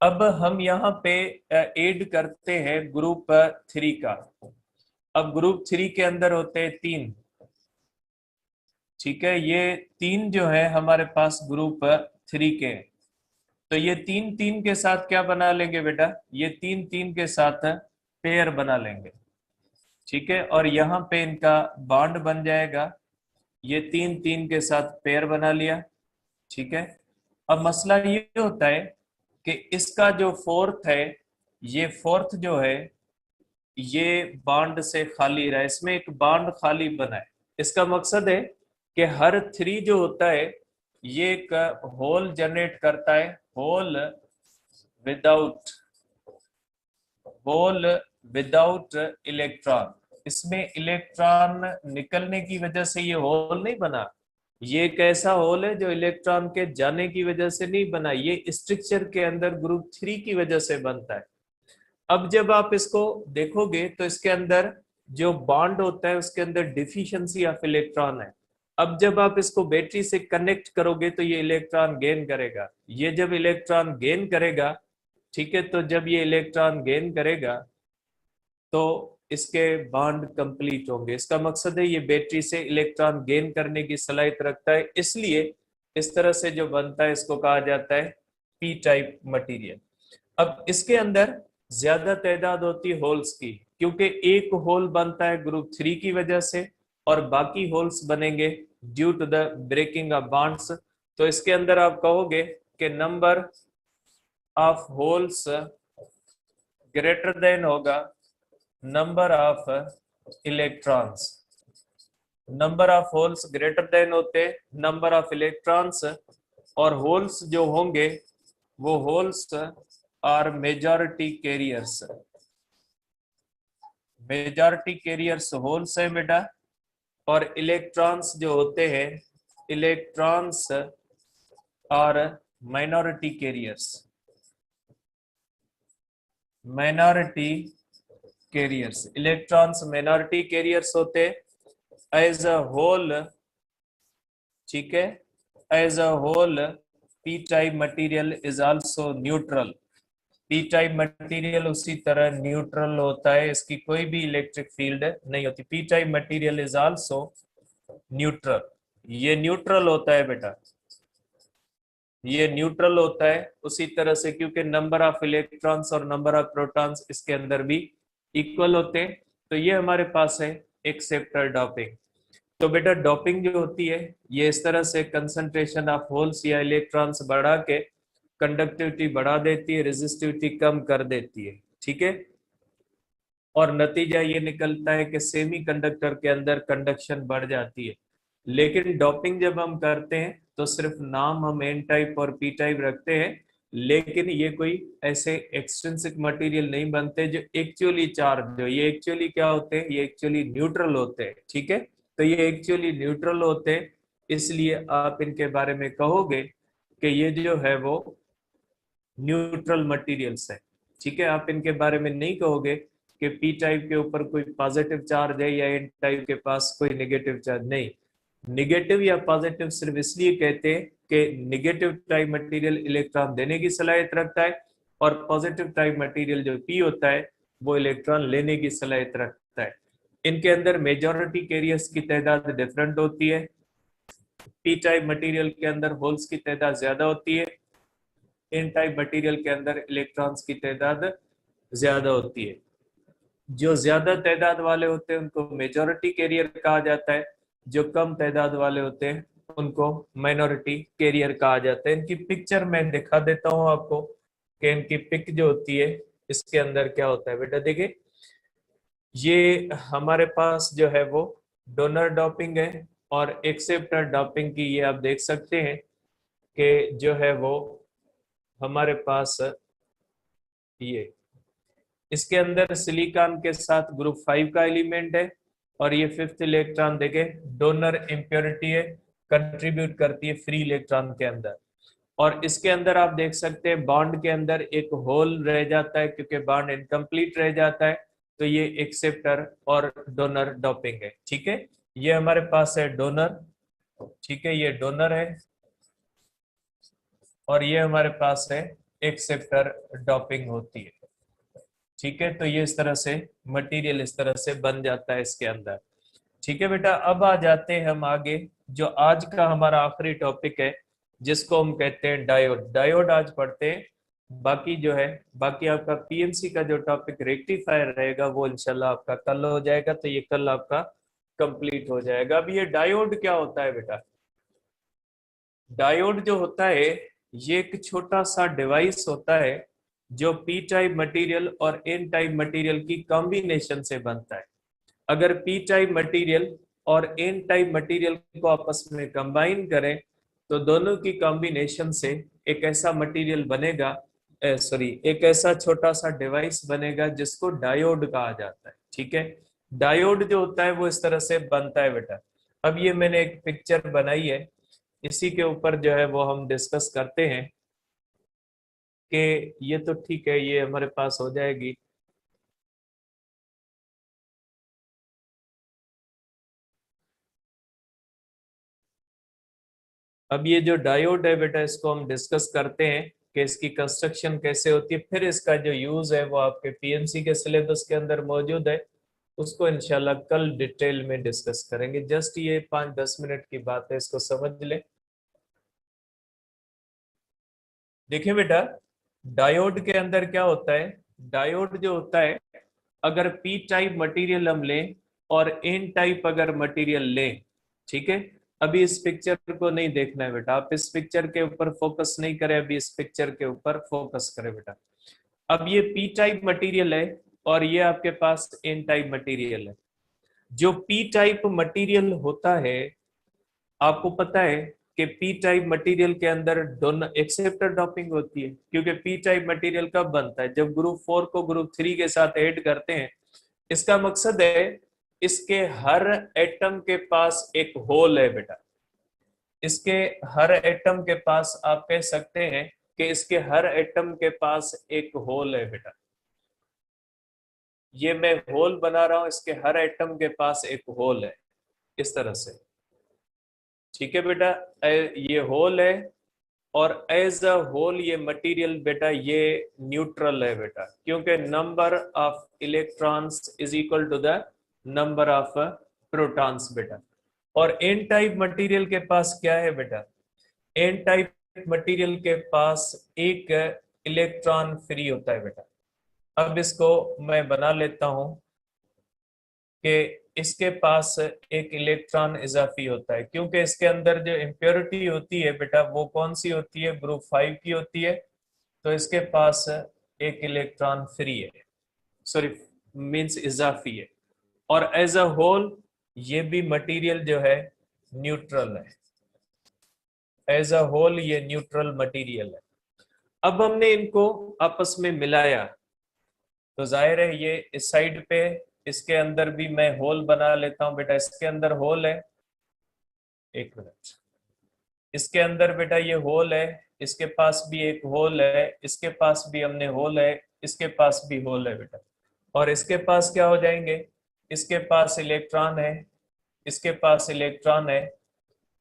अब हम यहाँ पे ऐड करते हैं ग्रुप 3 का। अब ग्रुप 3 के अंदर होते हैं 3, ठीक है, ये 3 जो है हमारे पास ग्रुप 3 के हैं। तो ये 3 3 के साथ क्या बना लेंगे बेटा, ये 3 3 के साथ पेयर बना लेंगे, ठीक है। और यहाँ पे इनका बॉन्ड बन जाएगा, ये 3 3 के साथ पेयर बना लिया, ठीक है। अब मसला ये होता है कि इसका जो फोर्थ है, ये फोर्थ जो है ये बॉन्ड से खाली रहा, इसमें एक बॉन्ड खाली बना है। इसका मकसद है कि हर 3 जो होता है ये एक होल जनरेट करता है, hole without, hole without electron. इसमें इलेक्ट्रॉन निकलने की वजह से ये होल नहीं बना, ये एक ऐसा होल है जो इलेक्ट्रॉन के जाने की वजह से नहीं बना, ये स्ट्रक्चर के अंदर ग्रुप 3 की वजह से बनता है। अब जब आप इसको देखोगे तो इसके अंदर जो बॉन्ड होता है उसके अंदर डिफिशियंसी ऑफ इलेक्ट्रॉन है। अब जब आप इसको बैटरी से कनेक्ट करोगे तो ये इलेक्ट्रॉन गेन करेगा, ये जब इलेक्ट्रॉन गेन करेगा, ठीक है, तो जब ये इलेक्ट्रॉन गेन करेगा तो इसके बॉन्ड कंप्लीट होंगे। इसका मकसद है ये बैटरी से इलेक्ट्रॉन गेन करने की सलाहियत रखता है, इसलिए इस तरह से जो बनता है इसको कहा जाता है पी टाइप मटेरियल। अब इसके अंदर ज्यादा तादाद होती है होल्स की, क्योंकि एक होल बनता है ग्रुप 3 की वजह से और बाकी होल्स बनेंगे due to the breaking of bonds. तो इसके अंदर आप कहोगे कि number of holes greater than होगा number of electrons. Number of holes greater than होते नंबर ऑफ इलेक्ट्रॉन्स, और होल्स जो होंगे वो holes are majority carriers. Majority carriers holes है बेटा, और इलेक्ट्रॉन्स जो होते हैं electrons are minority carriers. Minority carriers, electrons minority carriers होते एज अ होल, ठीक है। As a whole P type material is also neutral. P type material उसी तरह न्यूट्रल होता है, इसकी कोई भी इलेक्ट्रिक फील्ड नहीं होती। P type material is also neutral, ये न्यूट्रल होता है बेटा, ये न्यूट्रल होता है उसी तरह से, क्योंकि नंबर ऑफ इलेक्ट्रॉन्स और नंबर ऑफ प्रोटॉन्स इसके अंदर भी इक्वल होते हैं। तो ये हमारे पास है एक्सेप्टर डॉपिंग। तो बेटा डॉपिंग जो होती है ये इस तरह से कंसंट्रेशन ऑफ होल्स या इलेक्ट्रॉन्स बढ़ा के कंडक्टिविटी बढ़ा देती है, रेजिस्टिविटी कम कर देती है, ठीक है। और नतीजा ये निकलता है कि सेमीकंडक्टर के अंदर कंडक्शन बढ़ जाती है। लेकिन डॉपिंग जब हम करते हैं तो सिर्फ नाम हम एन टाइप और पी टाइप रखते हैं, लेकिन ये कोई ऐसे एक्सट्रिंसिक मटेरियल नहीं बनते जो एक्चुअली चार्ज हो। ये एक्चुअली क्या होते हैं, ये एक्चुअली न्यूट्रल होते हैं। ठीक है, तो ये एक्चुअली न्यूट्रल होते हैं, इसलिए आप इनके बारे में कहोगे कि ये जो है वो न्यूट्रल मटेरियल्स है। ठीक है, आप इनके बारे में नहीं कहोगे कि पी टाइप के ऊपर कोई पॉजिटिव चार्ज है या एन टाइप के पास कोई नेगेटिव चार्ज। नहीं, नेगेटिव या पॉजिटिव सिर्फ इसलिए कहते हैं कि नेगेटिव टाइप मटेरियल इलेक्ट्रॉन देने की सलाहियत रखता है और पॉजिटिव टाइप मटेरियल जो पी होता है वो इलेक्ट्रॉन लेने की सलाहियत रखता है। इनके अंदर मेजॉरिटी कैरियर्स की तादाद डिफरेंट होती है। पी टाइप मटेरियल के अंदर होल्स की तादाद ज्यादा होती है, एन टाइप मटेरियल के अंदर इलेक्ट्रॉन्स की तादाद ज्यादा होती है। जो ज्यादा तादाद वाले होते हैं उनको मेजॉरिटी कैरियर कहा जाता है, जो कम तादाद वाले होते हैं उनको माइनॉरिटी कैरियर कहा जाता है। इनकी पिक्चर मैं दिखा देता हूं आपको कि इनकी पिक जो होती है इसके अंदर क्या होता है। बेटा देखिए, ये हमारे पास जो है वो डोनर डॉपिंग है और एक्सेप्टर डॉपिंग की ये आप देख सकते हैं कि जो है वो हमारे पास ये इसके अंदर सिलिकॉन के साथ ग्रुप 5 का एलिमेंट है और ये 5th इलेक्ट्रॉन देखे डोनर इम्प्योरिटी है, कंट्रीब्यूट करती है फ्री इलेक्ट्रॉन के अंदर। और इसके अंदर आप देख सकते हैं बॉन्ड के अंदर एक होल रह जाता है क्योंकि बॉन्ड इनकम्प्लीट रह जाता है, तो ये एक्सेप्टर और डोनर डॉपिंग है। ठीक है, ये हमारे पास है डोनर। ठीक है, ये डोनर है और ये हमारे पास है एक्सेप्टर डॉपिंग होती है। ठीक है, तो ये इस तरह से मटेरियल इस तरह से बन जाता है इसके अंदर। ठीक है बेटा, अब आ जाते हैं हम आगे, जो आज का हमारा आखिरी टॉपिक है जिसको हम कहते हैं डायोड। डायोड आज पढ़ते हैं, बाकी जो है बाकी आपका पीएमसी का जो टॉपिक रेक्टिफायर रहेगा वो इंशाल्लाह आपका कल हो जाएगा, तो ये कल आपका कंप्लीट हो जाएगा। अब ये डायोड क्या होता है बेटा? डायोड जो होता है ये एक छोटा सा डिवाइस होता है जो पी टाइप मटेरियल और एन टाइप मटेरियल की कॉम्बिनेशन से बनता है। अगर पी टाइप मटेरियल और एन टाइप मटेरियल को आपस में कंबाइन करें तो दोनों की कॉम्बिनेशन से एक ऐसा मटेरियल बनेगा, एक ऐसा छोटा सा डिवाइस बनेगा जिसको डायोड कहा जाता है। ठीक है, डायोड जो होता है वो इस तरह से बनता है बेटा। अब ये मैंने एक पिक्चर बनाई है, इसी के ऊपर जो है वो हम डिस्कस करते हैं कि ये तो ठीक है, ये हमारे पास हो जाएगी। अब ये जो डायोड है बेटा इसको हम डिस्कस करते हैं कि इसकी कंस्ट्रक्शन कैसे होती है, फिर इसका जो यूज है वो आपके पीएमसी के सिलेबस के अंदर मौजूद है, उसको इंशाल्लाह कल डिटेल में डिस्कस करेंगे। जस्ट ये 5-10 मिनट की बात है, इसको समझ ले। देखिए बेटा, डायोड के अंदर क्या होता है, डायोड जो होता है अगर पी टाइप मटेरियल हम लें और एन टाइप अगर मटेरियल लें, ठीक है, अभी इस पिक्चर को नहीं देखना है बेटा, आप इस पिक्चर के ऊपर फोकस नहीं करें, अभी इस पिक्चर के ऊपर फोकस करें बेटा। अब ये पी टाइप मटेरियल है और ये आपके पास एन टाइप मटेरियल है। जो पी टाइप मटेरियल होता है, आपको पता है कि पी टाइप मटेरियल के अंदर दोनों एक्सेप्टर डॉपिंग होती है, क्योंकि पी टाइप मटेरियल कब बनता है? जब ग्रुप 4 को ग्रुप 3 के साथ ऐड करते हैं। इसका मकसद है इसके हर एटम के पास एक होल है बेटा, इसके हर एटम के पास आप कह सकते हैं कि इसके हर एटम के पास एक होल है बेटा। ये मैं होल बना रहा हूं, इसके हर एटम के पास एक होल है इस तरह से। ठीक है बेटा, ये होल है और एज अ होल ये मटेरियल बेटा ये न्यूट्रल है बेटा, क्योंकि number of electrons is equal to the number of protons बेटा। और एन टाइप मटेरियल के पास क्या है बेटा? एन टाइप मटेरियल के पास एक इलेक्ट्रॉन फ्री होता है बेटा। अब इसको मैं बना लेता हूं कि इसके पास एक इलेक्ट्रॉन इजाफी होता है, क्योंकि इसके अंदर जो इम्प्योरिटी होती है बेटा वो कौन सी होती है? ग्रुप 5 की होती है, तो इसके पास एक इलेक्ट्रॉन फ्री है, सॉरी मींस इजाफी है। और एज अ होल ये भी मटेरियल जो है न्यूट्रल है, एज अ होल ये न्यूट्रल मटेरियल है। अब हमने इनको आपस में मिलाया तो जाहिर है ये इस साइड पे, इसके अंदर भी मैं होल बना लेता हूं बेटा, इसके अंदर होल है, एक मिनट, इसके अंदर बेटा ये होल है, इसके पास भी एक होल है, इसके पास भी हमने होल है, इसके पास भी होल है बेटा। और इसके पास क्या हो जाएंगे, इसके पास इलेक्ट्रॉन है, इसके पास इलेक्ट्रॉन है,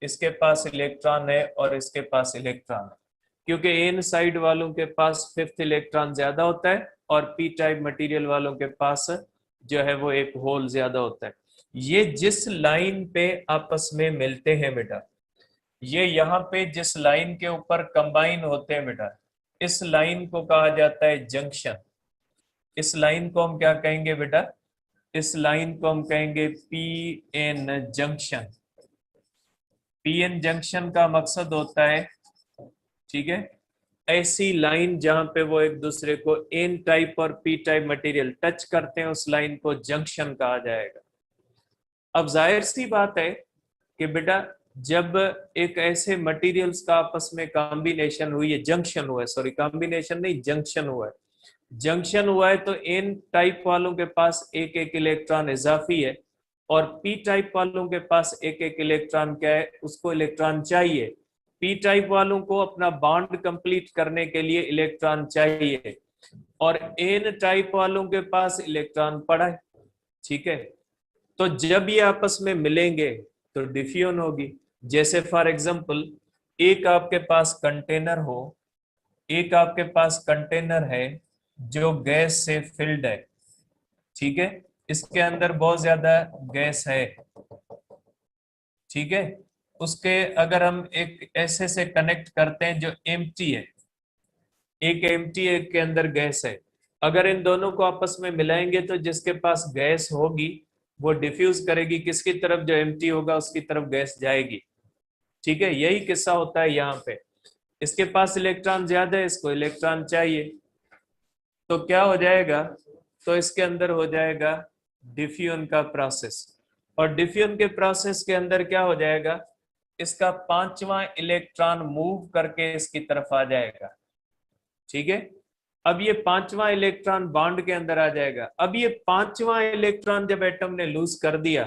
इसके पास इलेक्ट्रॉन है और इसके पास इलेक्ट्रॉन है, क्योंकि एन साइड वालों के पास फिफ्थ इलेक्ट्रॉन ज्यादा होता है और पी टाइप मटेरियल वालों के पास जो है वो एक होल ज्यादा होता है। ये जिस लाइन पे आपस में मिलते हैं बेटा, ये यहाँ पे जिस लाइन के ऊपर कंबाइन होते हैं बेटा, इस लाइन को कहा जाता है जंक्शन। इस लाइन को हम क्या कहेंगे बेटा, इस लाइन को हम कहेंगे P N junction. P N junction का मकसद होता है, ठीक है, ऐसी लाइन जहां पे वो एक दूसरे को एन टाइप और पी टाइप मटेरियल टच करते हैं, उस लाइन को जंक्शन कहा जाएगा। अब जाहिर सी बात है कि बेटा जब एक ऐसे मटेरियल्स का आपस में कॉम्बिनेशन हुई है, जंक्शन हुआ है, सॉरी कॉम्बिनेशन नहीं जंक्शन हुआ है, जंक्शन हुआ है तो एन टाइप वालों के पास एक एक इलेक्ट्रॉन इजाफी है और पी टाइप वालों के पास एक एक इलेक्ट्रॉन क्या है, उसको इलेक्ट्रॉन चाहिए। पी टाइप वालों को अपना बॉन्ड कंप्लीट करने के लिए इलेक्ट्रॉन चाहिए और एन टाइप वालों के पास इलेक्ट्रॉन पड़ा है, ठीक है। तो जब ये आपस में मिलेंगे तो डिफ्यूजन होगी। जैसे फॉर एग्जांपल एक आपके पास कंटेनर हो, एक आपके पास कंटेनर है जो गैस से फिल्ड है, ठीक है, इसके अंदर बहुत ज्यादा गैस है, ठीक है, उसके अगर हम एक ऐसे से कनेक्ट करते हैं जो एम्प्टी है, एक एम्प्टी एक के अंदर गैस है, अगर इन दोनों को आपस में मिलाएंगे तो जिसके पास गैस होगी वो डिफ्यूज करेगी किसकी तरफ, जो एम्प्टी होगा उसकी तरफ गैस जाएगी, ठीक है। यही किस्सा होता है यहाँ पे, इसके पास इलेक्ट्रॉन ज्यादा है, इसको इलेक्ट्रॉन चाहिए, तो क्या हो जाएगा, तो इसके अंदर हो जाएगा डिफ्यूजन का प्रोसेस। और डिफ्यूजन के प्रोसेस के अंदर क्या हो जाएगा, इसका पांचवा इलेक्ट्रॉन मूव करके इसकी तरफ आ जाएगा, ठीक है। अब ये पांचवा इलेक्ट्रॉन बॉन्ड के अंदर आ जाएगा। अब ये पांचवा इलेक्ट्रॉन जब एटम ने लूज कर दिया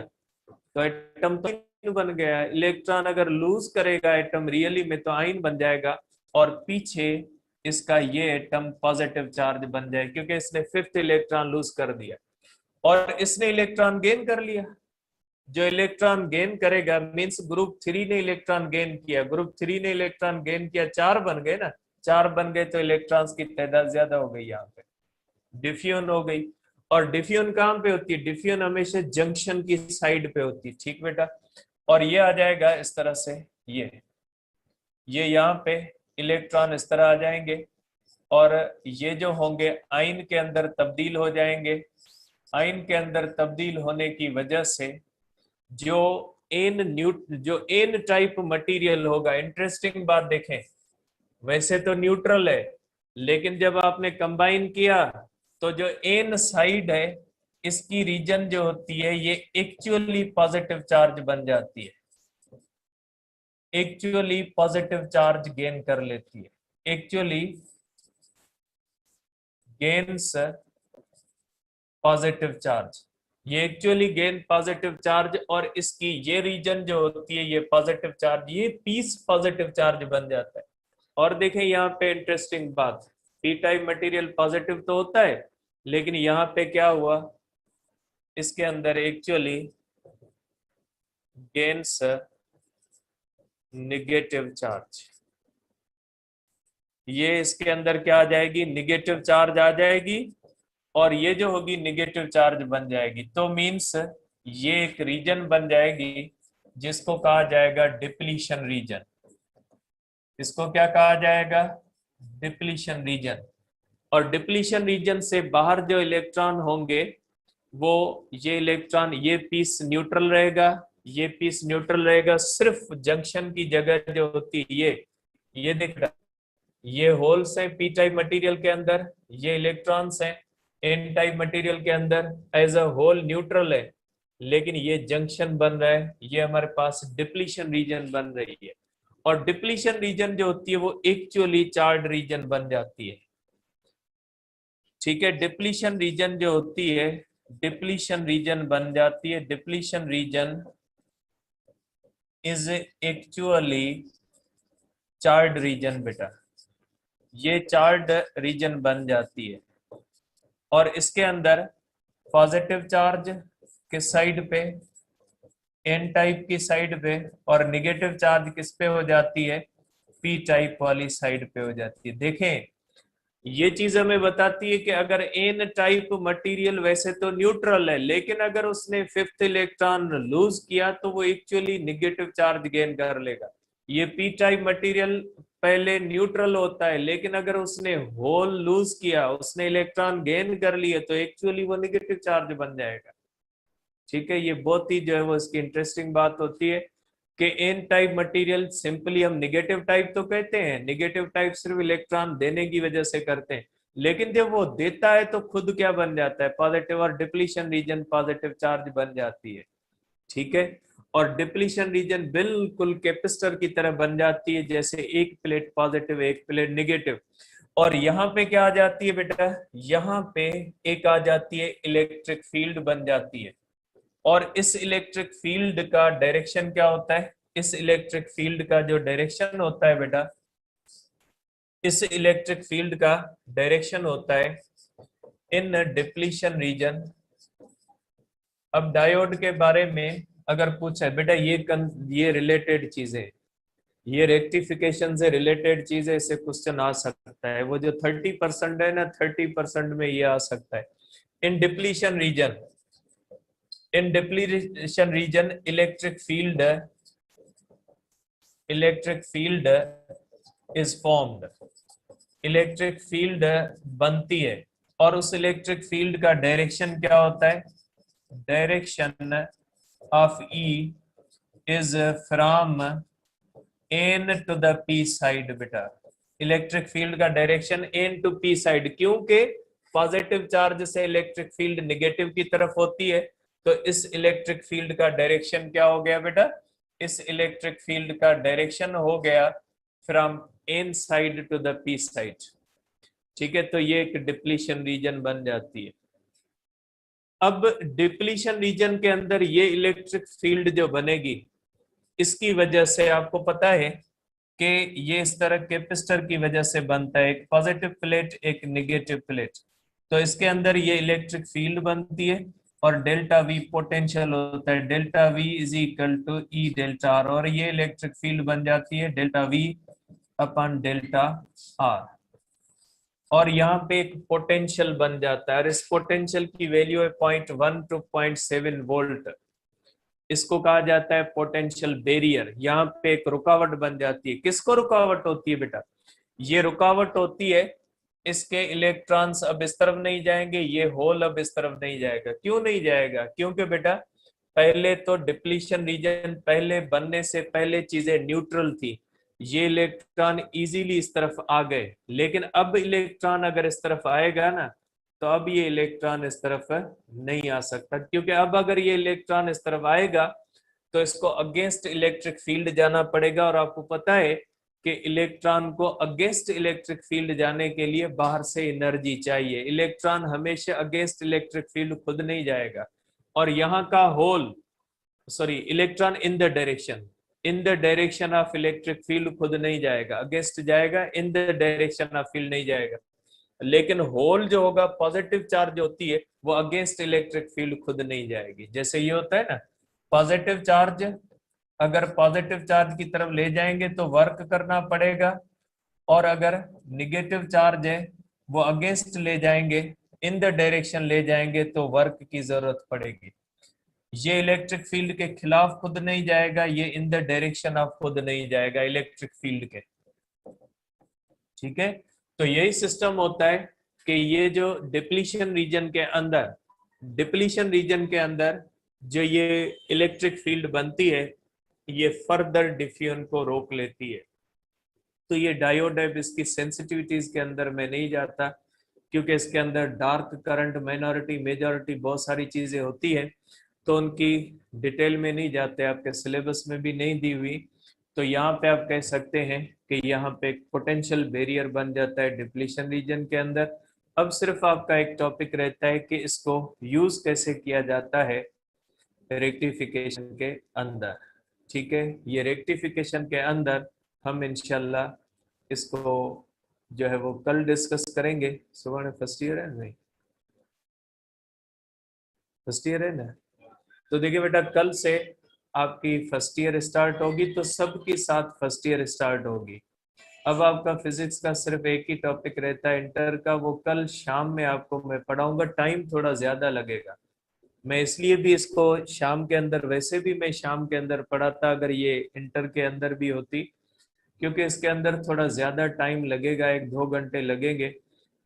तो एटम तो बन गया, इलेक्ट्रॉन अगर लूज करेगा एटम रियली में तो आयन बन जाएगा और पीछे इसका ये एटम पॉजिटिव चार्ज बन जाए, क्योंकि इसने फिफ्थ इलेक्ट्रॉन लूज कर दिया और इसने इलेक्ट्रॉन गेन कर लिया। जो इलेक्ट्रॉन गेन करेगा मींस ग्रुप 3 ने इलेक्ट्रॉन गेन किया, ग्रुप 3 ने इलेक्ट्रॉन गेन किया, 4 बन गए ना, 4 बन गए तो इलेक्ट्रॉन्स की तादाद ज्यादा हो गई, यहाँ पे डिफ्यूजन हो गई। और डिफ्यूजन कहाँ पे होती है, डिफ्यूजन हमेशा जंक्शन की साइड पे होती है, ठीक बेटा। और ये आ जाएगा इस तरह से, ये यहाँ पे इलेक्ट्रॉन इस तरह आ जाएंगे और ये जो होंगे आयन के अंदर तब्दील हो जाएंगे। आयन के अंदर तब्दील होने की वजह से जो एन टाइप मटेरियल होगा, इंटरेस्टिंग बात देखें, वैसे तो न्यूट्रल है लेकिन जब आपने कंबाइन किया तो जो एन साइड है इसकी रीजन जो होती है ये एक्चुअली पॉजिटिव चार्ज बन जाती है, एक्चुअली पॉजिटिव चार्ज गेन कर लेती है, एक्चुअली गेन्स पॉजिटिव चार्ज, ये एक्चुअली गेन पॉजिटिव चार्ज और इसकी ये रीजन जो होती है ये पॉजिटिव चार्ज, ये पीस पॉजिटिव चार्ज बन जाता है। और देखें यहाँ पे इंटरेस्टिंग बात, पी टाइप मटेरियल पॉजिटिव तो होता है लेकिन यहाँ पे क्या हुआ, इसके अंदर एक्चुअली गेन्स निगेटिव चार्ज, ये इसके अंदर क्या आ जाएगी, निगेटिव चार्ज आ जाएगी और ये जो होगी निगेटिव चार्ज बन जाएगी। तो मींस ये एक रीजन बन जाएगी जिसको कहा जाएगा डिप्लीशन रीजन। इसको क्या कहा जाएगा, डिप्लीशन रीजन। और डिप्लीशन रीजन से बाहर जो इलेक्ट्रॉन होंगे वो ये इलेक्ट्रॉन, ये पीस न्यूट्रल रहेगा, ये पीस न्यूट्रल रहेगा, सिर्फ जंक्शन की जगह जो होती है ये दिख रहा, ये होल्स हैं पी टाइप मटेरियल के अंदर, ये इलेक्ट्रॉन्स हैं एन टाइप मटेरियल के अंदर, एज अ होल न्यूट्रल है लेकिन ये जंक्शन बन रहा है, ये हमारे पास डिप्लीशन रीजन बन रही है। और डिप्लीशन रीजन जो होती है वो एक्चुअली चार्ज रीजन बन जाती है। ठीक है, डिप्लीशन रीजन जो होती है डिप्लीशन रीजन बन जाती है। Depletion region is actually charge region बेटा, ये चार्ज रीजन बन जाती है। और इसके अंदर पॉजिटिव चार्ज किस साइड पे, एन टाइप की साइड पे, और निगेटिव चार्ज किस पे हो जाती है, पी टाइप वाली साइड पे हो जाती है। देखें, ये चीज हमें बताती है कि अगर एन टाइप मटेरियल वैसे तो न्यूट्रल है, लेकिन अगर उसने फिफ्थ इलेक्ट्रॉन लूज किया तो वो एक्चुअली निगेटिव चार्ज गेन कर लेगा। ये पी टाइप मटेरियल पहले न्यूट्रल होता है, लेकिन अगर उसने होल लूज किया, उसने इलेक्ट्रॉन गेन कर लिए, तो एक्चुअली वो निगेटिव चार्ज बन जाएगा। ठीक है, ये बहुत ही जो है वो इसकी इंटरेस्टिंग बात होती है कि एन टाइप मटेरियल सिंपली हम निगेटिव टाइप तो कहते हैं, निगेटिव टाइप सिर्फ इलेक्ट्रॉन देने की वजह से करते हैं, लेकिन जब वो देता है तो खुद क्या बन जाता है, पॉजिटिव, और डिप्लीशन रीजन पॉजिटिव चार्ज बन जाती है। ठीक है, और डिप्लीशन रीजन बिल्कुल कैपेसिटर की तरह बन जाती है, जैसे एक प्लेट पॉजिटिव एक प्लेट निगेटिव। और यहाँ पे क्या आ जाती है बेटा, यहाँ पे एक आ जाती है इलेक्ट्रिक फील्ड बन जाती है। और इस इलेक्ट्रिक फील्ड का डायरेक्शन क्या होता है, इस इलेक्ट्रिक फील्ड का जो डायरेक्शन होता है बेटा, इस इलेक्ट्रिक फील्ड का डायरेक्शन होता है इन डिप्लीशन रीजन। अब डायोड के बारे में अगर पूछे बेटा, ये रिलेटेड चीजें, ये रेक्टिफिकेशन से रिलेटेड चीजें, इससे क्वेश्चन आ सकता है। वो जो 30% है ना, 30% में ये आ सकता है। In depletion region, in depletion region electric field is formed, electric field बनती है। और उस इलेक्ट्रिक फील्ड का डायरेक्शन क्या होता है, direction of E is from N to the P side बेटा। इलेक्ट्रिक फील्ड का direction N to P side, क्योंकि पॉजिटिव चार्ज से इलेक्ट्रिक फील्ड निगेटिव की तरफ होती है, तो इस इलेक्ट्रिक फील्ड का डायरेक्शन क्या हो गया बेटा, इस इलेक्ट्रिक फील्ड का डायरेक्शन हो गया from N side to the P side. ठीक है, तो ये एक डिप्लीशन रीजन बन जाती है। अब डिप्लीशन रीजन के अंदर ये इलेक्ट्रिक फील्ड जो बनेगी, इसकी वजह से आपको पता है कि ये इस तरह कैपेसिटर की वजह से बनता है, एक पॉजिटिव प्लेट एक निगेटिव प्लेट। तो इसके अंदर ये इलेक्ट्रिक फील्ड बनती है, और डेल्टा वी पोटेंशियल होता है, delta V is equal to E delta R, और ये इलेक्ट्रिक फील्ड बन जाती है delta V upon delta R. और यहाँ पे एक पोटेंशियल बन जाता है, और इस पोटेंशियल की वैल्यू है 0.1 टू 0.7 वोल्ट। इसको कहा जाता है पोटेंशियल बैरियर। यहाँ पे एक रुकावट बन जाती है। किसको रुकावट होती है बेटा, ये रुकावट होती है, इसके इलेक्ट्रॉन्स अब इस तरफ नहीं जाएंगे, ये होल अब इस तरफ नहीं जाएगा। क्यों नहीं जाएगा, क्योंकि बेटा पहले तो डिप्लीशन रीजन पहले बनने से पहले चीजें न्यूट्रल थी, ये इलेक्ट्रॉन इजीली इस तरफ आ गए, लेकिन अब इलेक्ट्रॉन अगर इस तरफ आएगा ना, तो अब ये इलेक्ट्रॉन इस तरफ नहीं आ सकता, क्योंकि अब अगर ये इलेक्ट्रॉन इस तरफ आएगा तो इसको अगेंस्ट इलेक्ट्रिक फील्ड जाना पड़ेगा। और आपको पता है कि इलेक्ट्रॉन को अगेंस्ट इलेक्ट्रिक फील्ड जाने के लिए बाहर से एनर्जी चाहिए। इलेक्ट्रॉन हमेशा अगेंस्ट इलेक्ट्रिक फील्ड खुद नहीं जाएगा। और यहाँ का hole, sorry, electron in the direction of electric field खुद नहीं जाएगा, अगेंस्ट जाएगा, in the direction of field नहीं जाएगा। लेकिन होल जो होगा, पॉजिटिव चार्ज होती है, वो अगेंस्ट इलेक्ट्रिक फील्ड खुद नहीं जाएगी। जैसे ये होता है ना, पॉजिटिव चार्ज अगर पॉजिटिव चार्ज की तरफ ले जाएंगे तो वर्क करना पड़ेगा, और अगर निगेटिव चार्ज है वो अगेंस्ट ले जाएंगे, इन द डायरेक्शन ले जाएंगे, तो वर्क की जरूरत पड़ेगी। ये इलेक्ट्रिक फील्ड के खिलाफ खुद नहीं जाएगा, ये इन द डायरेक्शन ऑफ खुद नहीं जाएगा इलेक्ट्रिक फील्ड के। ठीक है, तो यही सिस्टम होता है कि ये जो डिप्लीशन रीजन के अंदर, डिप्लीशन रीजन के अंदर जो ये इलेक्ट्रिक फील्ड बनती है, ये फर्दर डिफ्यूजन को रोक लेती है। तो ये डायोड है, इसकी सेंसिटिविटीज के अंदर मैं नहीं जाता, क्योंकि इसके अंदर डार्क करंट, माइनॉरिटी, मेजॉरिटी, बहुत सारी चीजें होती है, तो उनकी डिटेल में नहीं जाते, आपके सिलेबस में भी नहीं दी हुई। तो यहाँ पे आप कह सकते हैं कि यहाँ पे एक पोटेंशियल बैरियर बन जाता है डिप्लीशन रीजन के अंदर। अब सिर्फ आपका एक टॉपिक रहता है कि इसको यूज कैसे किया जाता है रेक्टिफिकेशन के अंदर। ठीक है, ये रेक्टिफिकेशन के अंदर हम इंशाल्लाह इसको जो है वो कल डिस्कस करेंगे। सुबह फर्स्ट ईयर है नहीं, फर्स्ट ईयर है ना? तो देखिए बेटा, कल से आपकी फर्स्ट ईयर स्टार्ट होगी, तो सबके साथ फर्स्ट ईयर स्टार्ट होगी। अब आपका फिजिक्स का सिर्फ एक ही टॉपिक रहता है इंटर का, वो कल शाम में आपको मैं पढ़ाऊंगा। टाइम थोड़ा ज्यादा लगेगा, मैं इसलिए भी इसको शाम के अंदर, वैसे भी मैं शाम के अंदर पढ़ाता अगर ये इंटर के अंदर भी होती, क्योंकि इसके अंदर थोड़ा ज्यादा टाइम लगेगा, 1-2 घंटे लगेंगे,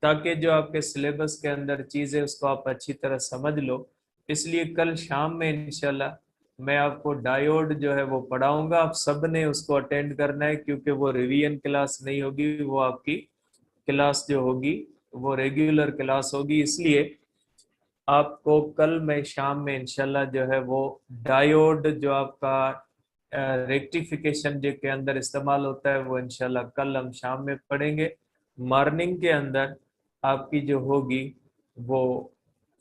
ताकि जो आपके सिलेबस के अंदर चीज है उसको आप अच्छी तरह समझ लो। इसलिए कल शाम में इंशाल्लाह मैं आपको डायोड जो है वो पढ़ाऊंगा। आप सब ने उसको अटेंड करना है, क्योंकि वो रिवीजन क्लास नहीं होगी, वो आपकी क्लास जो होगी वो रेगुलर क्लास होगी। इसलिए आपको कल मैं शाम में इंशाल्लाह जो है वो डायोड जो आपका रेक्टिफिकेशन जो के अंदर इस्तेमाल होता है वो इंशाल्लाह कल हम शाम में पढ़ेंगे। मॉर्निंग के अंदर आपकी जो होगी वो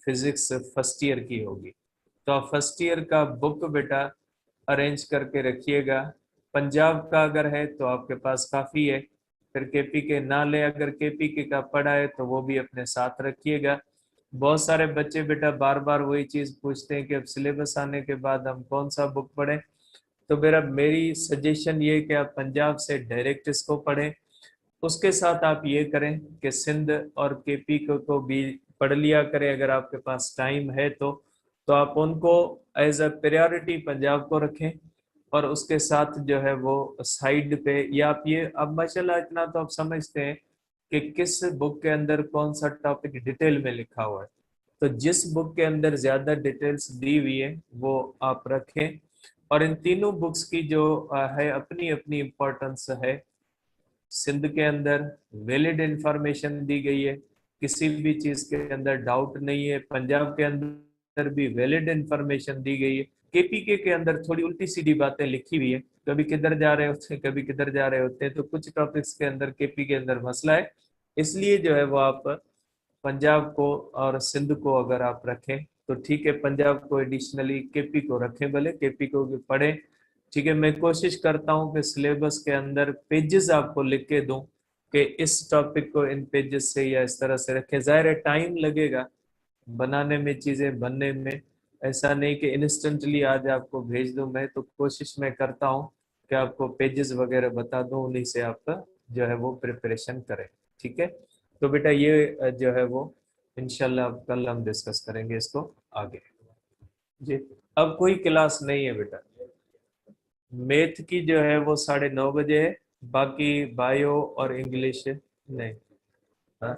फिजिक्स फर्स्ट ईयर की होगी। तो आप फर्स्ट ईयर का बुक बेटा अरेंज करके रखिएगा। पंजाब का अगर है तो आपके पास काफ़ी है, फिर केपी के ना ले, अगर केपी के का पढ़ा है तो वो भी अपने साथ रखिएगा। बहुत सारे बच्चे बेटा बार बार वही चीज़ पूछते हैं कि अब सिलेबस आने के बाद हम कौन सा बुक पढ़ें। तो मेरी सजेशन ये है कि आप पंजाब से डायरेक्ट इसको पढ़ें। उसके साथ आप ये करें कि सिंध और केपी को भी पढ़ लिया करें, अगर आपके पास टाइम है तो आप उनको एज अ प्रायोरिटी पंजाब को रखें, और उसके साथ जो है वो साइड पे, या आप ये, अब माशाल्लाह इतना तो आप समझते हैं कि किस बुक के अंदर कौन सा टॉपिक डिटेल में लिखा हुआ है। तो जिस बुक के अंदर ज्यादा डिटेल्स दी हुई है वो आप रखें। और इन तीनों बुक्स की जो है अपनी अपनी इम्पोर्टेंस है। सिंध के अंदर वैलिड इंफॉर्मेशन दी गई है, किसी भी चीज के अंदर डाउट नहीं है। पंजाब के अंदर भी वैलिड इंफॉर्मेशन दी गई है। केपीके के अंदर थोड़ी उल्टी सीधी बातें लिखी हुई है, कभी किधर जा रहे होते हैं कभी किधर जा रहे होते हैं, तो कुछ टॉपिक्स के अंदर केपी के अंदर मसला है। इसलिए जो है वो आप पंजाब को और सिंध को अगर आप रखें तो ठीक है, पंजाब को एडिशनली केपी को रखें, भले केपी को भी पढ़ें। ठीक है, मैं कोशिश करता हूँ कि सिलेबस के अंदर पेजेस आपको लिख के दूं कि इस टॉपिक को इन पेजेस से या इस तरह से रखें। जाहिर है टाइम लगेगा बनाने में, चीजें बनने में, ऐसा नहीं कि इंस्टेंटली आज आपको भेज दूं। मैं तो कोशिश मैं करता हूँ कि आपको पेजेस वगैरह बता दूं, उन्हीं से आपका जो है वो प्रिपरेशन करें। ठीक है, तो बेटा ये जो है वो इंशाल्लाह कल हम डिस्कस करेंगे इसको आगे। जी, अब कोई क्लास नहीं है बेटा, मैथ की जो है वो 9:30 बजे है, बाकी बायो और इंग्लिश नहीं। हाँ?